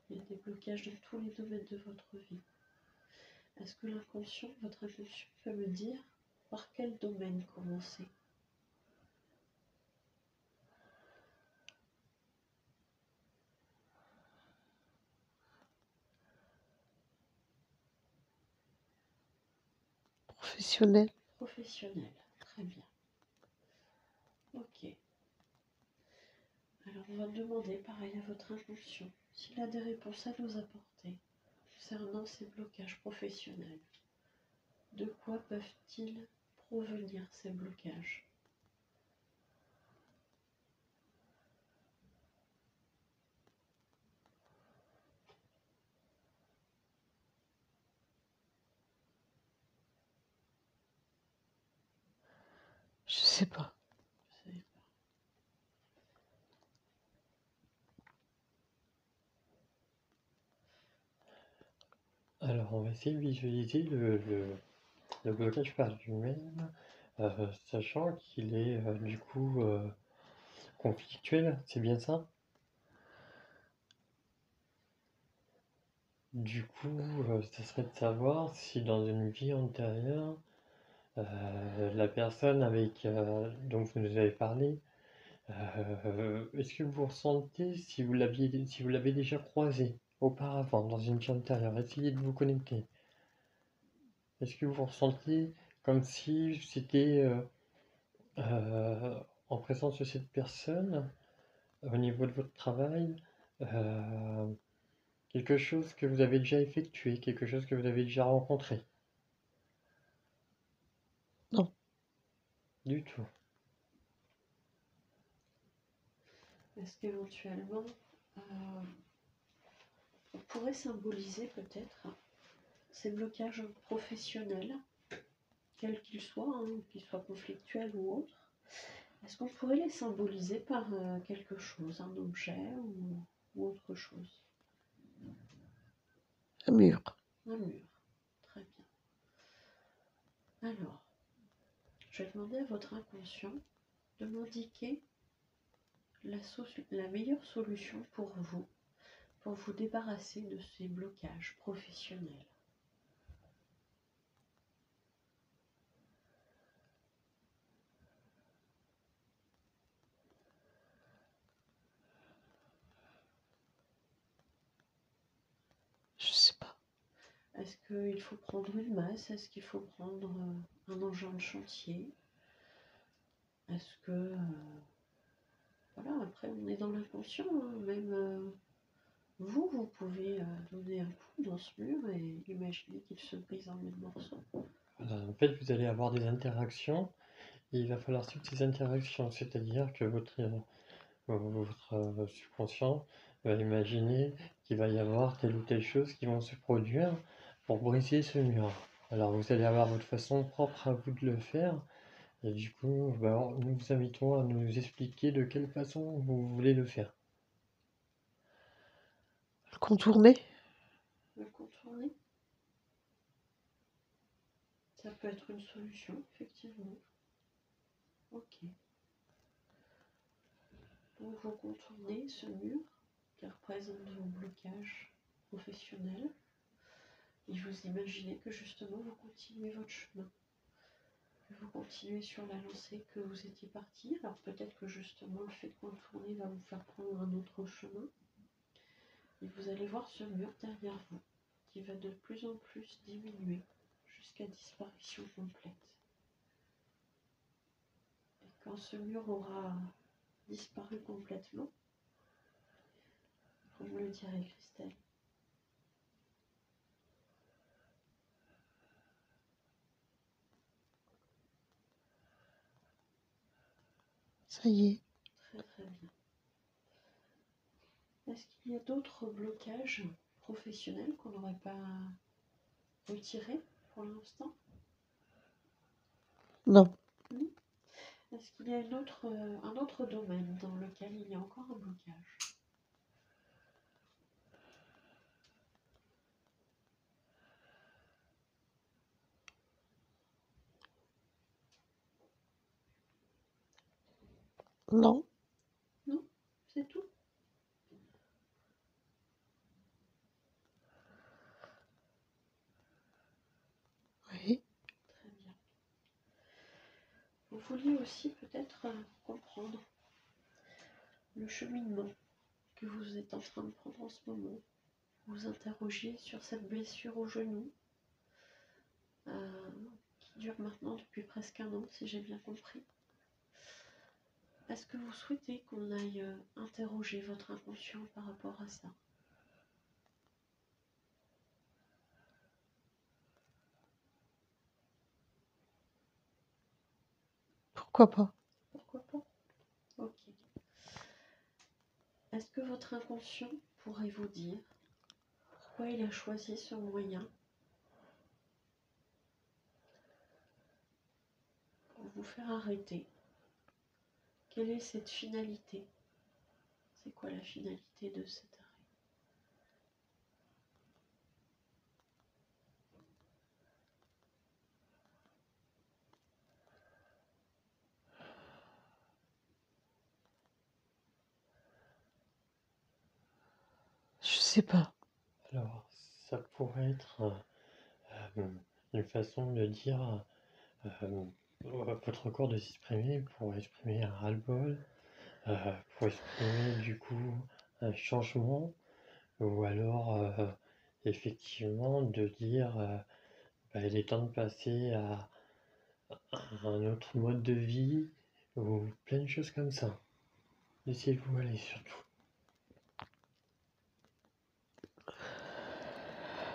Il y a des blocages dans tous les domaines de votre vie. Est-ce que votre inconscient peut me dire par quel domaine commencer? Professionnel. Professionnel, très bien. Ok. Alors on va demander pareil à votre inconscient s'il a des réponses à nous apporter concernant ces blocages professionnels. De quoi peuvent-ils provenir ces blocages? Je sais pas. Je sais pas. Alors, on va essayer de visualiser le blocage par lui-même, sachant qu'il est du coup conflictuel, c'est bien ça? Du coup, ça serait de savoir si dans une vie antérieure, la personne avec dont vous nous avez parlé, est-ce que vous ressentez si vous l'avez déjà croisé auparavant dans une vie antérieure? Essayez de vous connecter. Est-ce que vous ressentez comme si c'était en présence de cette personne, au niveau de votre travail, euh, quelque chose que vous avez déjà effectué, quelque chose que vous avez déjà rencontré? Non. Du tout. Est-ce qu'éventuellement, on pourrait symboliser peut-être ces blocages professionnels, quels qu'ils soient, hein, qu'ils soient conflictuels ou autres? Est-ce qu'on pourrait les symboliser par quelque chose, un objet ou autre chose? Un mur. Un mur. Très bien. Alors, je vais demander à votre inconscient de m'indiquer la meilleure solution pour vous débarrasser de ces blocages professionnels. Je sais pas. Est-ce qu'il faut prendre une masse? Est-ce qu'il faut prendre un engin de chantier? Est-ce que... voilà, après on est dans l'inconscient, hein, même vous pouvez donner un coup dans ce mur et imaginer qu'il se brise en mille morceaux. Voilà, en fait, vous allez avoir des interactions et il va falloir suivre ces interactions, c'est-à-dire que votre subconscient va imaginer qu'il va y avoir telle ou telle chose qui vont se produire pour briser ce mur. Alors vous allez avoir votre façon propre à vous de le faire, et du coup, nous vous invitons à nous expliquer de quelle façon vous voulez le faire. Le contourner. Le contourner, ça peut être une solution, effectivement. Ok. Donc vous contournez ce mur qui représente vos blocages professionnels et vous imaginez que justement vous continuez votre chemin, que vous continuez sur la lancée que vous étiez parti. Alors peut-être que justement le fait de contourner va vous faire prendre un autre chemin et vous allez voir ce mur derrière vous qui va de plus en plus diminuer jusqu'à disparition complète. Et quand ce mur aura disparu complètement, vous me le direz, Christelle. Ça y est. Très très bien. Est-ce qu'il y a d'autres blocages professionnels qu'on n'aurait pas retirés pour l'instant? Non, Est-ce qu'il y a un autre domaine dans lequel il y a encore un blocage? non, Non, c'est tout. oui. Très bien. Vous vouliez aussi peut-être comprendre le cheminement que vous êtes en train de prendre en ce moment. Vous interrogiez sur cette blessure au genou qui dure maintenant depuis presque un an, si j'ai bien compris. Est-ce que vous souhaitez qu'on aille interroger votre inconscient par rapport à ça? Pourquoi pas? Pourquoi pas? Ok. Est-ce que votre inconscient pourrait vous dire pourquoi il a choisi ce moyen pour vous faire arrêter? Quelle est cette finalité? C'est quoi la finalité de cet arrêt? Je sais pas. Alors, ça pourrait être une façon de dire votre corps de s'exprimer pour exprimer un ras-le-bol, pour exprimer du coup un changement, ou alors effectivement de dire il est temps de passer à un autre mode de vie, ou plein de choses comme ça. Laissez-vous aller surtout.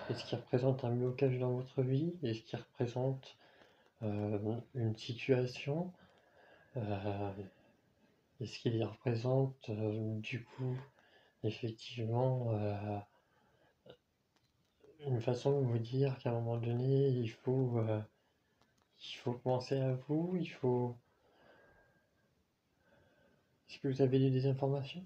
Est-ce qu'il représente un blocage dans votre vie? Est-ce qu'il représente une situation? Est-ce qu'il représente du coup effectivement une façon de vous dire qu'à un moment donné il faut penser à vous, il faut... Est-ce que vous avez des informations?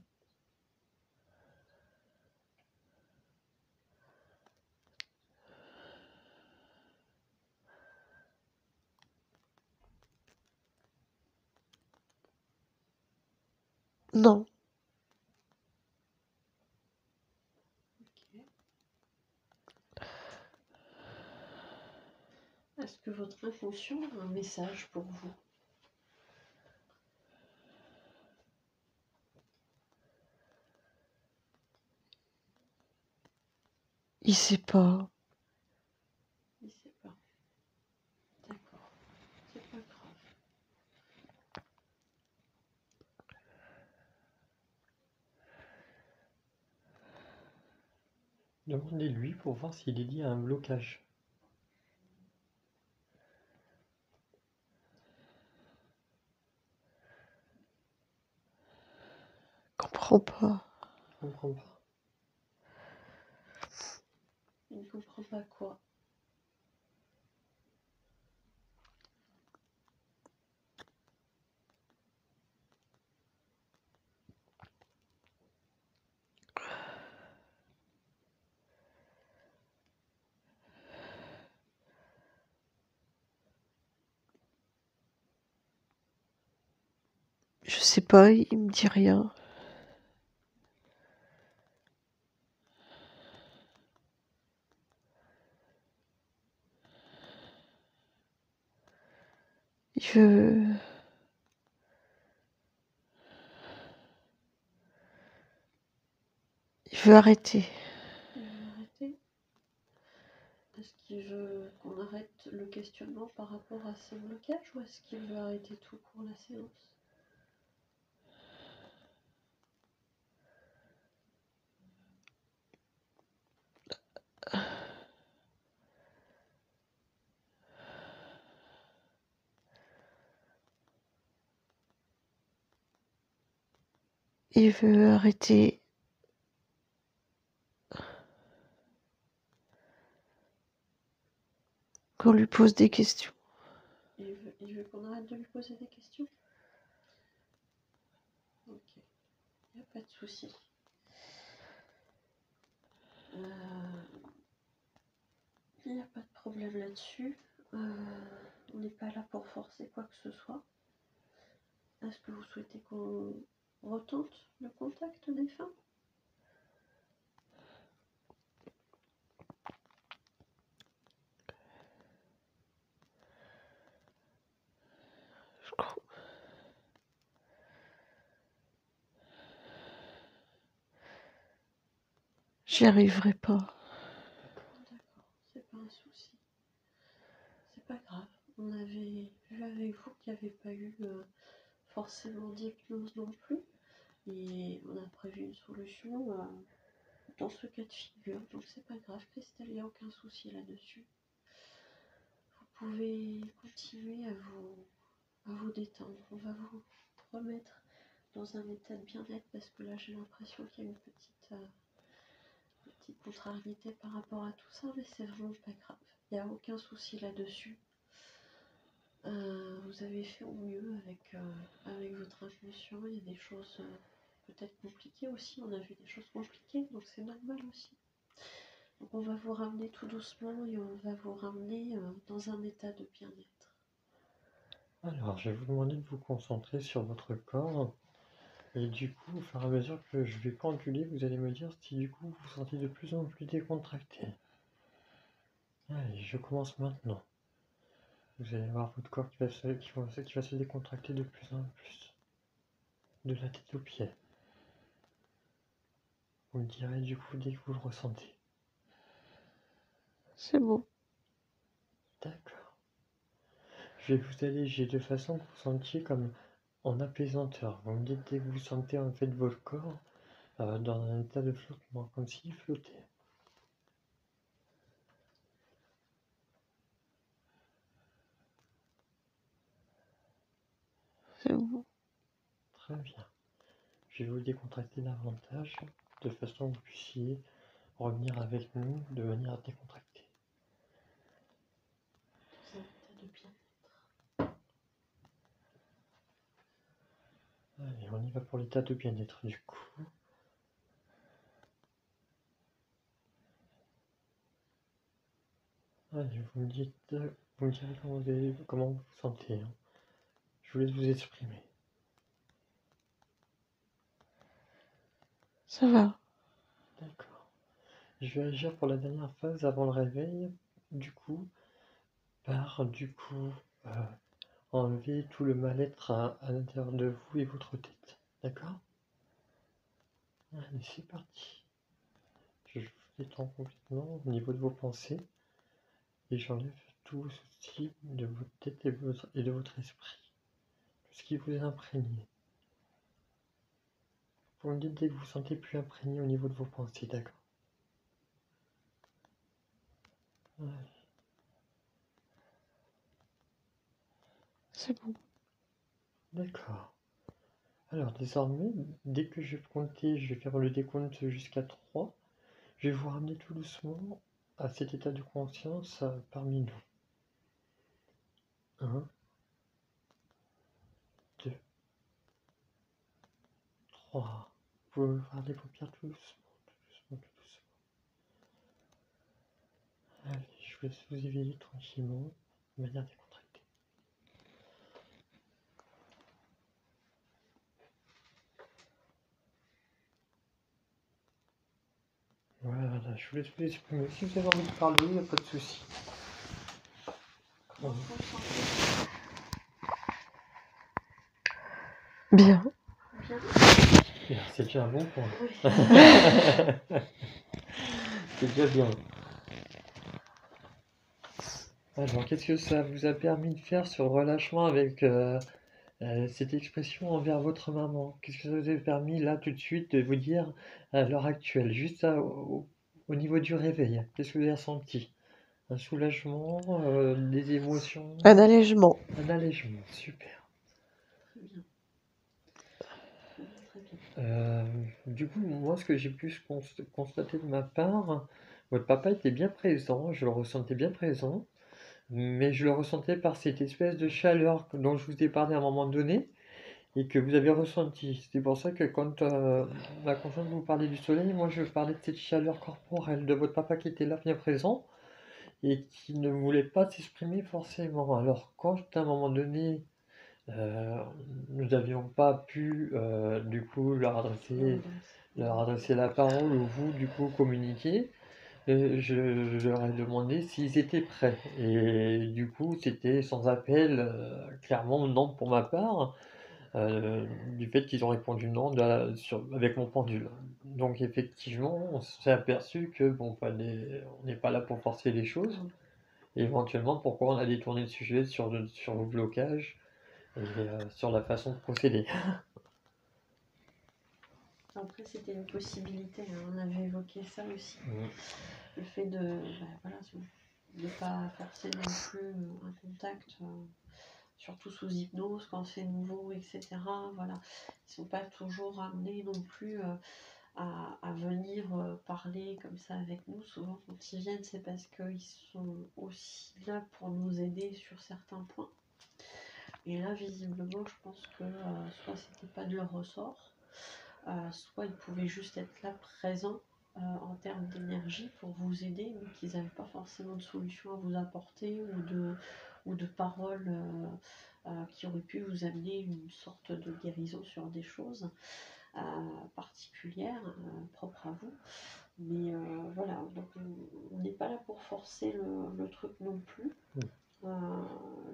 Non, Ok. Est-ce que votre inconscient a un message pour vous? il sait pas. Il ne sait pas. D'accord. C'est pas grave. Demandez-lui pour voir s'il est lié à un blocage. Comprends pas. Je comprends pas. Il ne comprend pas quoi. Je sais pas, il me dit rien. Il veut... Il veut arrêter. Il veut arrêter? Est-ce qu'il veut qu'on arrête le questionnement par rapport à ses blocages ou est-ce qu'il veut arrêter tout court la séance? Il veut arrêter qu'on lui pose des questions. Il veut qu'on arrête de lui poser des questions? Ok, il n'y a pas de souci. Il n'y a pas de problème là-dessus. On n'est pas là pour forcer quoi que ce soit. Est-ce que vous souhaitez qu'on retente le contact des femmes? Je crois. J'y arriverai pas. D'accord, c'est pas un souci. C'est pas grave. On avait vu avec vous qu'il n'y avait pas eu forcément d'hypnose non plus. Et on a prévu une solution dans ce cas de figure. Donc c'est pas grave, Christelle, il n'y a aucun souci là-dessus. Vous pouvez continuer à vous détendre. On va vous remettre dans un état de bien-être parce que là j'ai l'impression qu'il y a une petite contrariété par rapport à tout ça, mais c'est vraiment pas grave. Il n'y a aucun souci là-dessus. Vous avez fait au mieux avec votre intuition. Il y a des choses peut-être compliquées aussi. On a vu des choses compliquées, donc c'est normal aussi. Donc on va vous ramener tout doucement et on va vous ramener dans un état de bien-être. Alors, je vais vous demander de vous concentrer sur votre corps. Et du coup, au fur et à mesure que je vais penduler, vous allez me dire si du coup vous vous sentez de plus en plus décontracté. Allez, je commence maintenant. Vous allez voir votre corps qui va se décontracter de plus en plus. De la tête aux pieds. Vous me direz du coup dès que vous le ressentez. C'est bon. D'accord. Je vais vous alléger de façon que vous sentiez comme en apaisanteur. Vous me dites dès que vous sentez en fait votre corps dans un état de flottement, comme s'il flottait. C'est bon. Très bien. Je vais vous décontracter davantage de façon que vous puissiez revenir avec nous de manière décontractée. Dans un état de bien-être. Allez, on y va pour l'état de bien-être du coup. Allez, vous me direz comment vous vous sentez. Hein. Je vous laisse vous exprimer. Ça va. D'accord. Je vais agir pour la dernière phase avant le réveil, du coup, par enlever tout le mal-être à l'intérieur de vous et votre tête. D'accord? Allez, c'est parti. Je vous détends complètement au niveau de vos pensées et j'enlève tout souci de votre tête et de votre esprit. Tout ce qui vous est imprégné. Vous me dites dès que vous vous sentez plus imprégné au niveau de vos pensées, d'accord? Allez. C'est bon. D'accord. Alors désormais, dès que je vais compter, je vais faire le décompte jusqu'à 3. Je vais vous ramener tout doucement à cet état de conscience parmi nous. 1, 2, 3. Vous pouvez ouvrir les paupières tout doucement, tout doucement, tout doucement. Allez, je vous laisse vous éveiller tranquillement, de manière décontractée. Voilà, je vous laisse vous exprimer. Si vous avez envie de parler, il n'y a pas de souci. Bien. Bien. C'est déjà un bon point. Oui. C'est déjà bien. Alors, qu'est-ce que ça vous a permis de faire sur le relâchement avec cette expression envers votre maman? Qu'est-ce que ça vous a permis là tout de suite de vous dire à l'heure actuelle, juste au niveau du réveil? Qu'est-ce que vous avez ressenti? Un soulagement, des émotions? Un allègement. Un allègement, super. Très bien. Très bien, très bien. Du coup, moi, ce que j'ai pu constater de ma part, votre papa était bien présent, je le ressentais bien présent. mais je le ressentais par cette espèce de chaleur dont je vous ai parlé à un moment donné et que vous avez ressenti. C'est pour ça que quand ma conjointe vous parlait du soleil, moi je parlais de cette chaleur corporelle de votre papa qui était là bien présent et qui ne voulait pas s'exprimer forcément. Alors quand à un moment donné, euh, nous n'avions pas pu du coup leur adresser la parole ou vous du coup communiquer, je leur ai demandé s'ils étaient prêts. Et du coup, c'était sans appel, clairement non pour ma part, du fait qu'ils ont répondu non avec mon pendule. Donc effectivement, on s'est aperçu que bon, on n'est pas là pour forcer les choses. Et éventuellement, pourquoi on a détourné le sujet sur le blocage et sur la façon de procéder. Après, c'était une possibilité, hein, on avait évoqué ça aussi. Mm. Le fait de ne pas forcer non plus un contact, surtout sous hypnose, quand c'est nouveau, etc. Voilà. Ils ne sont pas toujours amenés non plus à venir parler comme ça avec nous. Souvent, quand ils viennent, c'est parce qu'ils sont aussi là pour nous aider sur certains points. Et là, visiblement, je pense que soit c'était pas de leur ressort, soit ils pouvaient juste être là présents en termes d'énergie pour vous aider, mais qu'ils n'avaient pas forcément de solution à vous apporter ou de paroles qui auraient pu vous amener une sorte de guérison sur des choses particulières, propres à vous. Mais voilà, donc on n'est pas là pour forcer le truc non plus.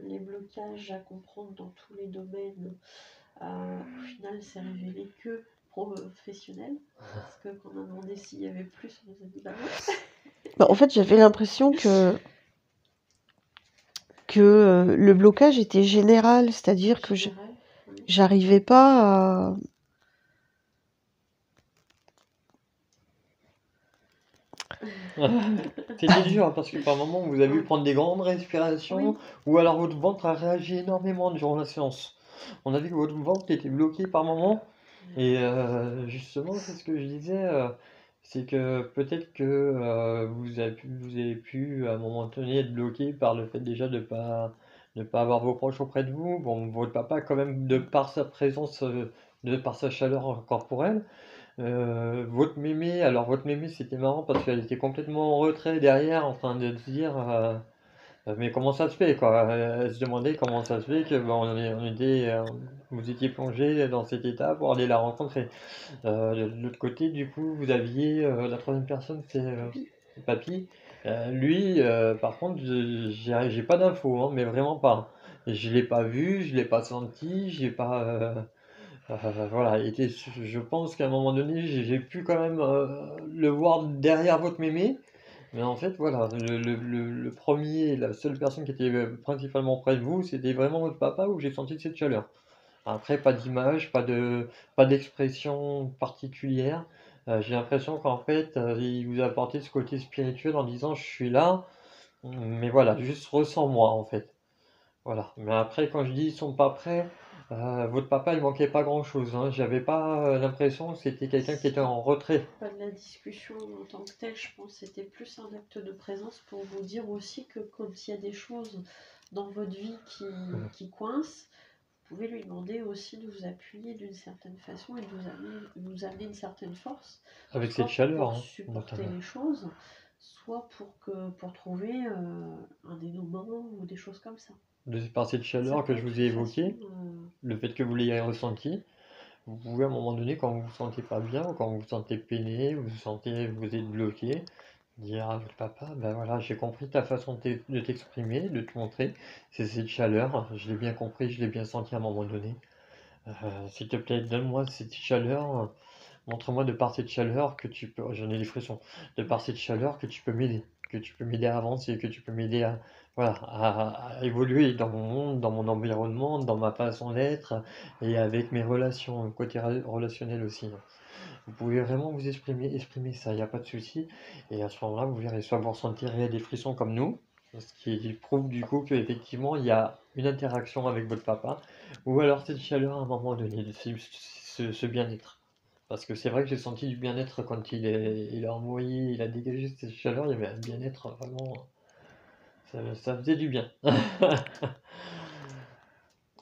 Les blocages à comprendre dans tous les domaines, au final, c'est révélé que professionnel. Parce que quand on a demandé s'il y avait plus, on nous a dit bah non. Bah, en fait, j'avais l'impression que le blocage était général, c'est-à-dire que Général, oui. j'arrivais pas à... C'était dur parce que par moments vous avez vu prendre des grandes respirations Oui. ou alors votre ventre a réagi énormément durant la séance. On a vu que votre ventre était bloqué par moments et justement c'est ce que je disais, c'est que peut-être que vous avez pu à un moment donné être bloqué par le fait déjà de pas avoir vos proches auprès de vous. Bon, votre papa quand même de par sa présence, de par sa chaleur corporelle. Votre mémé c'était marrant parce qu'elle était complètement en retrait derrière en train de se dire mais comment ça se fait quoi? Elle se demandait comment ça se fait que ben, vous étiez plongé dans cet état pour aller la rencontrer. De l'autre côté du coup vous aviez la troisième personne c'est Papy. Lui par contre j'ai pas d'infos hein, mais vraiment pas. Je l'ai pas vu, je l'ai pas senti, j'ai pas voilà, je pense qu'à un moment donné, j'ai pu quand même le voir derrière votre mémé, mais en fait, voilà, le premier, la seule personne qui était principalement près de vous, c'était vraiment votre papa où j'ai senti cette chaleur. Après, pas d'image, pas d'expression particulière. J'ai l'impression qu'en fait, il vous a apporté ce côté spirituel en disant je suis là, mais voilà, juste ressens-moi en fait. Voilà. Mais après, quand je dis ils sont pas prêts, votre papa, il manquait pas grand-chose, hein. J'avais pas l'impression que c'était quelqu'un qui était en retrait. Pas de la discussion en tant que telle, je pense que c'était plus un acte de présence pour vous dire aussi que quand il y a des choses dans votre vie qui coincent, vous pouvez lui demander aussi de vous appuyer d'une certaine façon et de vous amener une certaine force, Avec cette soit chaleur, pour hein, supporter notamment. les choses, soit pour trouver un dénouement ou des choses comme ça. Par cette Ça chaleur peut que je être vous ai une façon. évoquée, le fait que vous l'ayez ressenti, vous pouvez à un moment donné, quand vous vous sentez pas bien, ou quand vous vous sentez peiné, vous êtes bloqué, dire à votre papa, ben voilà, j'ai compris ta façon de t'exprimer, de te montrer, c'est cette chaleur, je l'ai bien compris, je l'ai bien senti à un moment donné. S'il te plaît, donne-moi cette chaleur. Montre-moi de par cette chaleur que tu peux, j'en ai des frissons, de par cette chaleur que tu peux m'aider à avancer, que tu peux m'aider à, voilà, à évoluer dans mon monde, dans mon environnement, dans ma façon d'être et avec mes relations, le côté relationnel aussi, hein. Vous pouvez vraiment vous exprimer ça, il n'y a pas de souci. Et à ce moment-là, vous verrez, soit vous ressentirez des frissons comme nous, ce qui prouve du coup qu'effectivement il y a une interaction avec votre papa, ou alors cette chaleur à un moment donné, ce bien-être. Parce que c'est vrai que j'ai senti du bien-être quand il a envoyé, il a dégagé cette chaleur, il y avait un bien-être vraiment. Ça faisait du bien.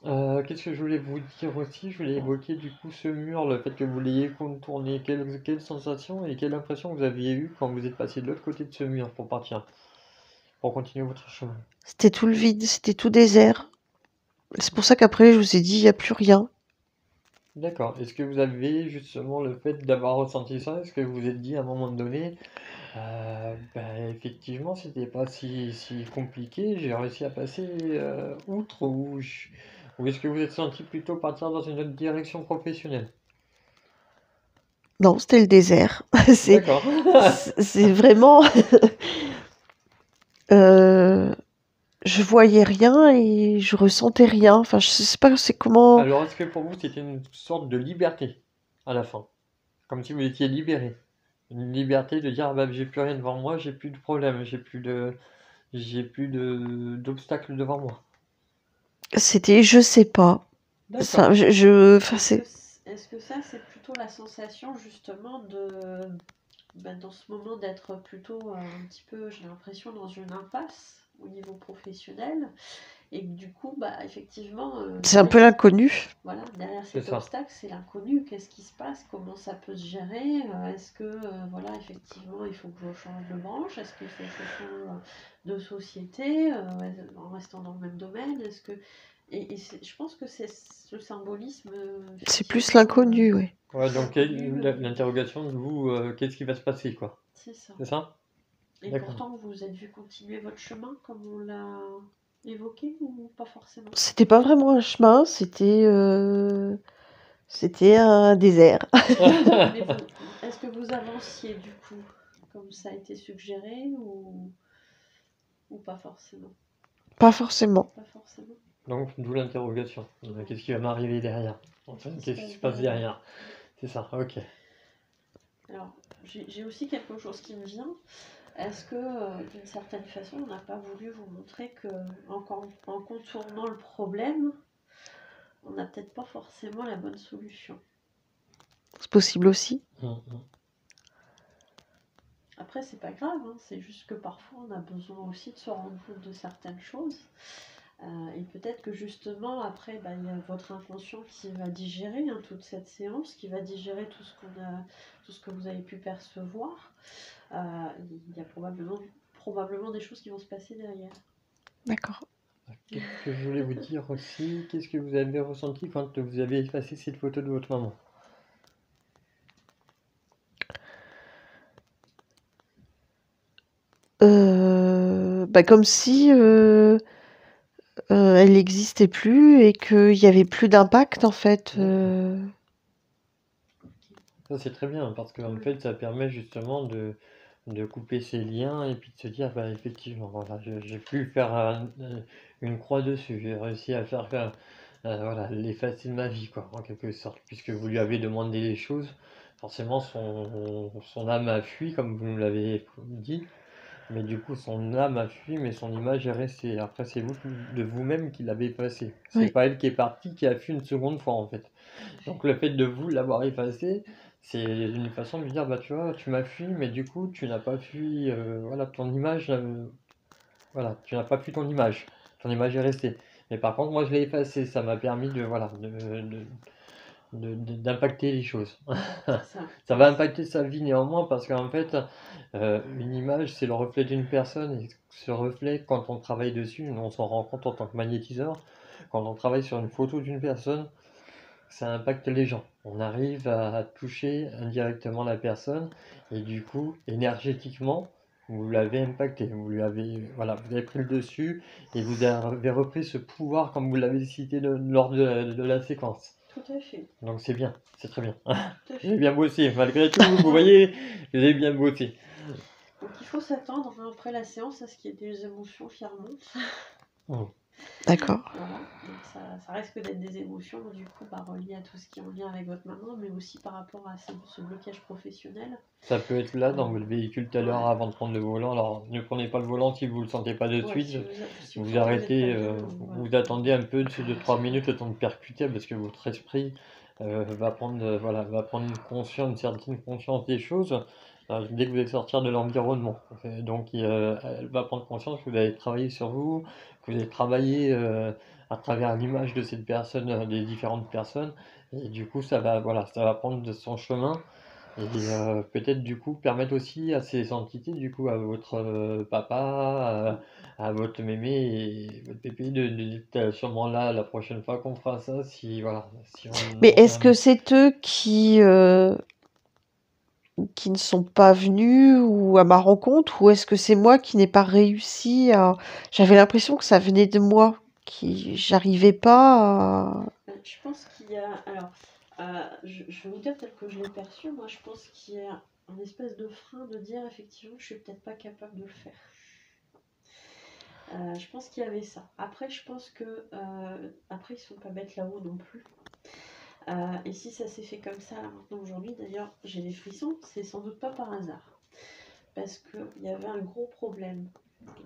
Qu'est-ce que je voulais vous dire aussi? Je voulais évoquer du coup ce mur, le fait que vous l'ayez contourné. Quelle sensation et quelle impression vous aviez eu quand vous êtes passé de l'autre côté de ce mur pour partir, pour continuer votre chemin? C'était tout le vide, c'était tout désert. C'est pour ça qu'après, je vous ai dit, il n'y a plus rien. D'accord. Est-ce que vous avez justement le fait d'avoir ressenti ça? Est-ce que vous vous êtes dit à un moment donné, bah, effectivement, c'était pas si compliqué, j'ai réussi à passer outre, ou est-ce que vous êtes senti plutôt partir dans une autre direction professionnelle? Non, c'était le désert. C'est D'accord. c'est vraiment... euh, je voyais rien et je ressentais rien. Enfin, je sais pas, c'est comment... Alors, est-ce que pour vous, c'était une sorte de liberté à la fin? Comme si vous étiez libéré. Une liberté de dire, ah bah, j'ai plus rien devant moi, j'ai plus de problème, j'ai plus d'obstacles devant moi. C'était, je sais pas. Ça, D'accord. enfin, c'est... Est-ce que ça, c'est plutôt la sensation justement de, dans ce moment d'être plutôt un petit peu, j'ai l'impression, dans une impasse au niveau professionnel et que du coup, bah, effectivement, C'est un peu l'inconnu. voilà, derrière C'est cet ça. obstacle, c'est l'inconnu. Qu'est-ce qui se passe? Comment ça peut se gérer? Est-ce que, voilà, effectivement, il faut que je change de branche? Est-ce qu'il faut que je change de société en restant dans le même domaine? Est-ce que... je pense que c'est le symbolisme, C'est plus effectivement, l'inconnu, oui. Ouais, donc l'inconnu, l'interrogation de vous, qu'est-ce qui va se passer, quoi? c'est ça. C'est ça? Et D'accord. pourtant, vous vous êtes vu continuer votre chemin comme on l'a évoqué ou pas forcément? C'était pas vraiment un chemin, c'était un désert. Mais est-ce que vous avanciez du coup, comme ça a été suggéré ou pas forcément? Pas forcément. Pas forcément. Donc, d'où l'interrogation. Qu'est-ce qui va m'arriver derrière? Enfin, qu'est-ce qui se passe derrière? C'est ça, ok. Alors, j'ai aussi quelque chose qui me vient. Est-ce que, d'une certaine façon, on n'a pas voulu vous montrer que, en contournant le problème, on n'a peut-être pas forcément la bonne solution? C'est possible aussi. Après, c'est pas grave, hein, c'est juste que parfois on a besoin aussi de se rendre compte de certaines choses. Et peut-être que justement, après, bah, il y a votre inconscient qui va digérer toute cette séance, qui va digérer tout ce que vous avez pu percevoir. Il y a probablement des choses qui vont se passer derrière. D'accord. Qu'est-ce que je voulais vous dire aussi? Qu'est-ce que vous avez ressenti quand vous avez effacé cette photo de votre maman? Bah, comme si elle n'existait plus et qu'il n'y avait plus d'impact en fait. Ça, c'est très bien, parce qu'en fait, ça permet justement de couper ces liens et puis de se dire, bah, effectivement, voilà, j'ai pu faire une croix dessus, j'ai réussi à faire voilà, l'effacer de ma vie, quoi, en quelque sorte, puisque vous lui avez demandé les choses. Forcément, son âme a fui, comme vous nous l'avez dit, mais du coup, son âme a fui, mais son image est restée. Après, c'est vous, de vous-même qui l'avez effacée. C'est Oui. pas elle qui est partie, qui a fui une seconde fois, en fait. Donc, le fait de vous l'avoir effacée, c'est une façon de lui dire, bah tu vois, tu m'as fui, mais du coup, tu n'as pas fui, voilà, ton image, voilà, tu n'as pas fui ton image est restée. Mais par contre, moi, je l'ai effacée, ça m'a permis de, voilà, d'impacter les choses. C'est ça. Ça va impacter sa vie néanmoins, parce qu'en fait, une image, c'est le reflet d'une personne, et ce reflet, quand on travaille dessus, on s'en rend compte en tant que magnétiseur, quand on travaille sur une photo d'une personne, ça impacte les gens. On arrive à toucher indirectement la personne et du coup, énergétiquement, vous l'avez impacté. Vous lui avez, voilà, vous avez pris le dessus et vous avez repris ce pouvoir comme vous l'avez cité lors de la séquence. Tout à fait. Donc c'est bien, c'est très bien. Tout à Vous fait. avez bien bossé, malgré tout, vous voyez, vous avez bien bossé. Donc il faut s'attendre après la séance à ce qu'il y ait des émotions qui remontent. D'accord. Voilà, donc ça risque d'être des émotions du coup reliées à tout ce qui est en lien avec votre maman, mais aussi par rapport à ce blocage professionnel. Ça peut être là dans votre véhicule tout à l'heure Ouais. avant de prendre le volant. Alors ne prenez pas le volant si vous ne le sentez pas de Ouais, suite. si Vous sentez que arrêtez, vous n'êtes pas bien, vous voilà. attendez un peu de 2-3 minutes le temps de percuter parce que votre esprit va prendre, voilà, va prendre une certaine conscience des choses. dès que vous allez sortir de l'environnement. Donc, elle va prendre conscience que vous allez travailler sur vous, que vous allez travailler à travers l'image de cette personne, des différentes personnes. Et du coup, voilà, ça va prendre de son chemin. Et peut-être du coup permettre aussi à ces entités, du coup à votre papa, à votre mémé et votre pépé d'être sûrement là la prochaine fois qu'on fera ça, si voilà, si Mais on est-ce que c'est eux qui ne sont pas venus ou à ma rencontre, ou est-ce que c'est moi qui n'ai pas réussi à... J'avais l'impression que ça venait de moi, j'arrivais pas à... Je pense qu'il y a. Alors, je vais vous dire tel que je l'ai perçu. Moi, je pense qu'il y a un espèce de frein de dire effectivement, je suis peut-être pas capable de le faire. Je pense qu'il y avait ça. Après, je pense que. Après, ils sont pas bêtes là-haut non plus. Et si ça s'est fait comme ça là, maintenant aujourd'hui, d'ailleurs, j'ai des frissons, c'est sans doute pas par hasard. Parce qu'il y avait un gros problème,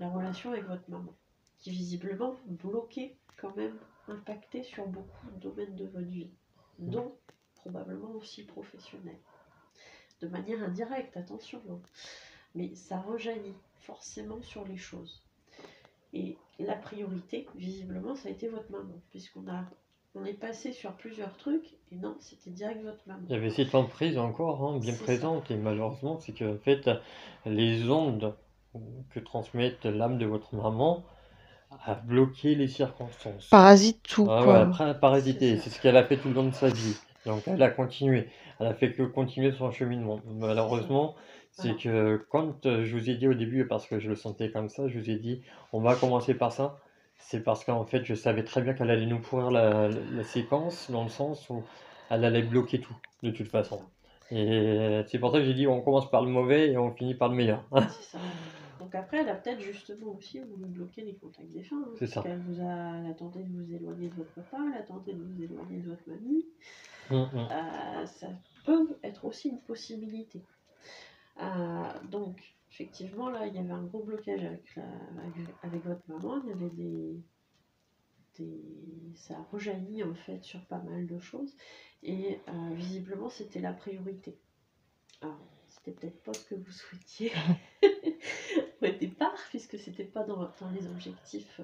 la relation avec votre maman, qui visiblement bloquait quand même, impactait sur beaucoup de domaines de votre vie, dont probablement aussi professionnel. De manière indirecte, attention, hein. Mais ça rejaillit forcément sur les choses. Et la priorité, visiblement, ça a été votre maman, on est passé sur plusieurs trucs, et non, c'était direct votre maman. Il y avait cette emprise encore hein, bien C'est présente, et malheureusement, c'est que en fait, les ondes que transmettent l'âme de votre maman a bloqué les circonstances. Parasite tout, Ah ouais, quoi. après, elle a parasité, C'est ça. c'est ce qu'elle a fait tout le long de sa vie. Donc elle a continué, elle a fait que continuer son cheminement. Malheureusement, c'est Alors, que quand je vous ai dit au début, parce que je le sentais comme ça, je vous ai dit, on va commencer par ça. C'est parce qu'en fait, je savais très bien qu'elle allait nous pourrir la séquence, dans le sens où elle allait bloquer tout, de toute façon. Et c'est pour ça que j'ai dit, on commence par le mauvais et on finit par le meilleur. c'est ça. Donc après, elle a peut-être justement aussi voulu bloquer les contacts défunts, hein, C'est ça. elle a tenté de vous éloigner de votre papa, elle a tenté de vous éloigner de votre mamie. Ça peut être aussi une possibilité. Donc, effectivement, là, il y avait un gros blocage avec votre maman, il y avait ça a rejailli en fait sur pas mal de choses, et visiblement, c'était la priorité. Alors, c'était peut-être pas ce que vous souhaitiez au départ, puisque c'était pas dans les objectifs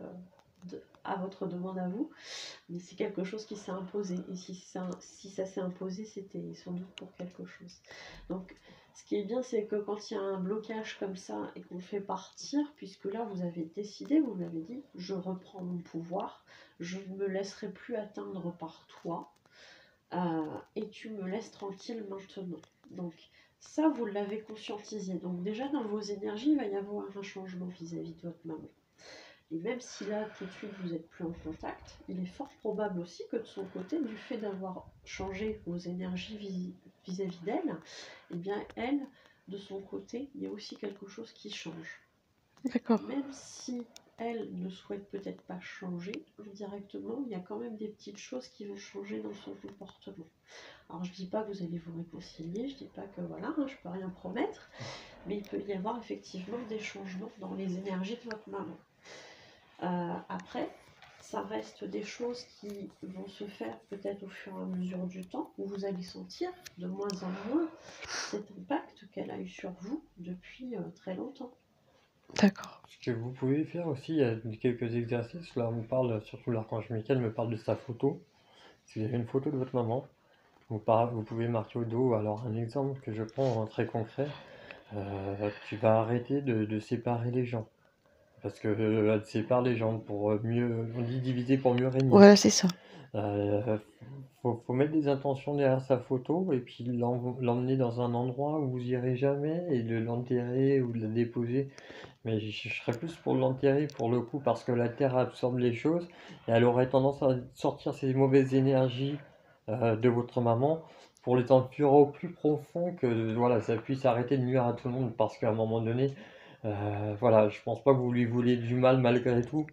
à votre demande à vous, mais c'est quelque chose qui s'est imposé. Et si ça s'est imposé, c'était sans doute pour quelque chose. Donc, ce qui est bien, c'est que quand il y a un blocage comme ça et qu'on le fait partir, puisque là, vous avez décidé, vous m'avez dit, je reprends mon pouvoir, je ne me laisserai plus atteindre par toi, et tu me laisses tranquille maintenant. Donc, ça, vous l'avez conscientisé. Donc déjà, dans vos énergies, il va y avoir un changement vis-à-vis de votre maman. Et même si là, tout de suite, vous n'êtes plus en contact, il est fort probable aussi que de son côté, du fait d'avoir changé vos énergies vis-à-vis d'elle, eh bien, elle, de son côté, il y a aussi quelque chose qui change. D'accord. Même si elle ne souhaite peut-être pas changer indirectement, il y a quand même des petites choses qui vont changer dans son comportement. Alors je dis pas que vous allez vous réconcilier, je dis pas que voilà, je peux rien promettre, mais il peut y avoir effectivement des changements dans les énergies de votre maman. Après, ça reste des choses qui vont se faire peut-être au fur et à mesure du temps, où vous allez sentir de moins en moins cet impact qu'elle a eu sur vous depuis très longtemps. D'accord. Ce que vous pouvez faire aussi, il y a quelques exercices. Là, on parle, surtout l'archange Michael me parle de sa photo. Si vous avez une photo de votre maman, vous pouvez marquer au dos. Alors, un exemple que je prends très concret, tu vas arrêter de séparer les gens. Parce que elle sépare les gens pour mieux. On dit diviser pour mieux régner. Voilà, c'est ça. Faut mettre des intentions derrière sa photo et puis l'emmener dans un endroit où vous irez jamais et de l'enterrer ou de la déposer. Mais je serais plus pour l'enterrer pour le coup parce que la terre absorbe les choses et elle aurait tendance à sortir ces mauvaises énergies de votre maman pour les enfuir au plus profond que voilà, ça puisse arrêter de nuire à tout le monde parce qu'à un moment donné, voilà, je pense pas que vous lui vouliez du mal malgré tout.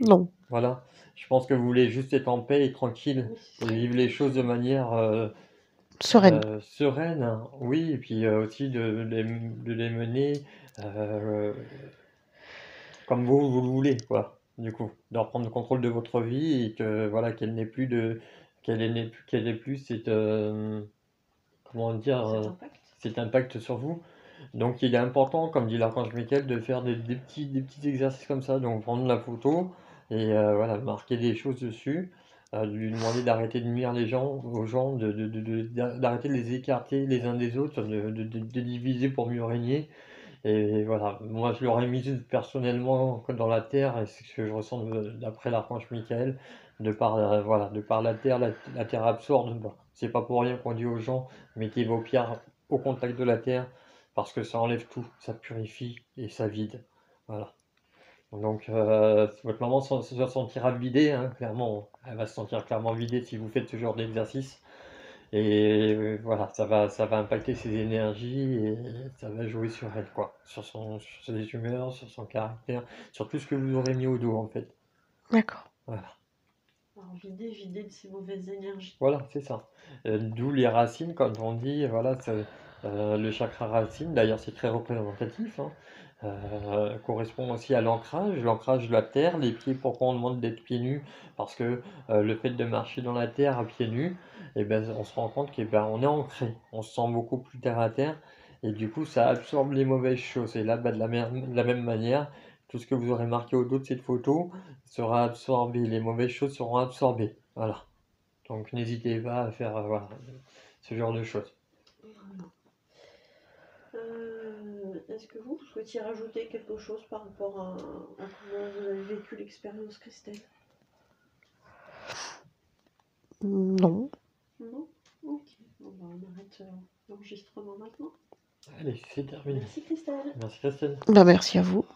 Non. Voilà, je pense que vous voulez juste être en paix et tranquille et vivre les choses de manière Sereine. sereine, hein. Oui, et puis aussi de les mener comme vous le voulez, quoi, du coup, de reprendre le contrôle de votre vie et que voilà, qu'elle ait plus cette comment dire Cet impact. cet impact sur vous. Donc il est important, comme dit l'archange Michael, de faire des petits exercices comme ça, donc prendre la photo et voilà, marquer des choses dessus, lui demander d'arrêter de nuire aux gens, d'arrêter de les écarter les uns des autres, de diviser pour mieux régner. Et voilà, moi je l'aurais mis personnellement dans la terre, et c'est ce que je ressens d'après l'archange Michael, voilà, de par la terre absorbe. Bon, c'est pas pour rien qu'on dit aux gens, mettez vos pierres au contact de la terre, parce que ça enlève tout, ça purifie et ça vide. Voilà. Donc votre maman se sentira vidée, hein, clairement, elle va se sentir clairement vidée si vous faites ce genre d'exercice. Et voilà, ça va impacter ses énergies et ça va jouer sur elle, quoi. Sur ses humeurs, sur son caractère, sur tout ce que vous aurez mis au dos, en fait. D'accord. Voilà, Alors, vider de ces mauvaises énergies. voilà, c'est ça. D'où les racines, quand on dit, voilà, le chakra racine, d'ailleurs, c'est très représentatif, hein, correspond aussi à l'ancrage de la terre. Les pieds, pourquoi on demande d'être pieds nus? Parce que le fait de marcher dans la terre à pieds nus, et ben, on se rend compte qu'on on est ancré, on se sent beaucoup plus terre à terre, et du coup, ça absorbe les mauvaises choses. Et là, bah, de la même manière, tout ce que vous aurez marqué au dos de cette photo sera absorbé, les mauvaises choses seront absorbées. Voilà. Donc n'hésitez pas à faire voilà, ce genre de choses. Voilà. Est-ce que vous souhaitiez rajouter quelque chose par rapport à comment vous avez vécu l'expérience, Christelle? Non. Non? Ok. Bon, bah, on arrête l'enregistrement maintenant. Allez, c'est terminé. Merci, Christelle. Merci Christelle. Bah, merci à vous.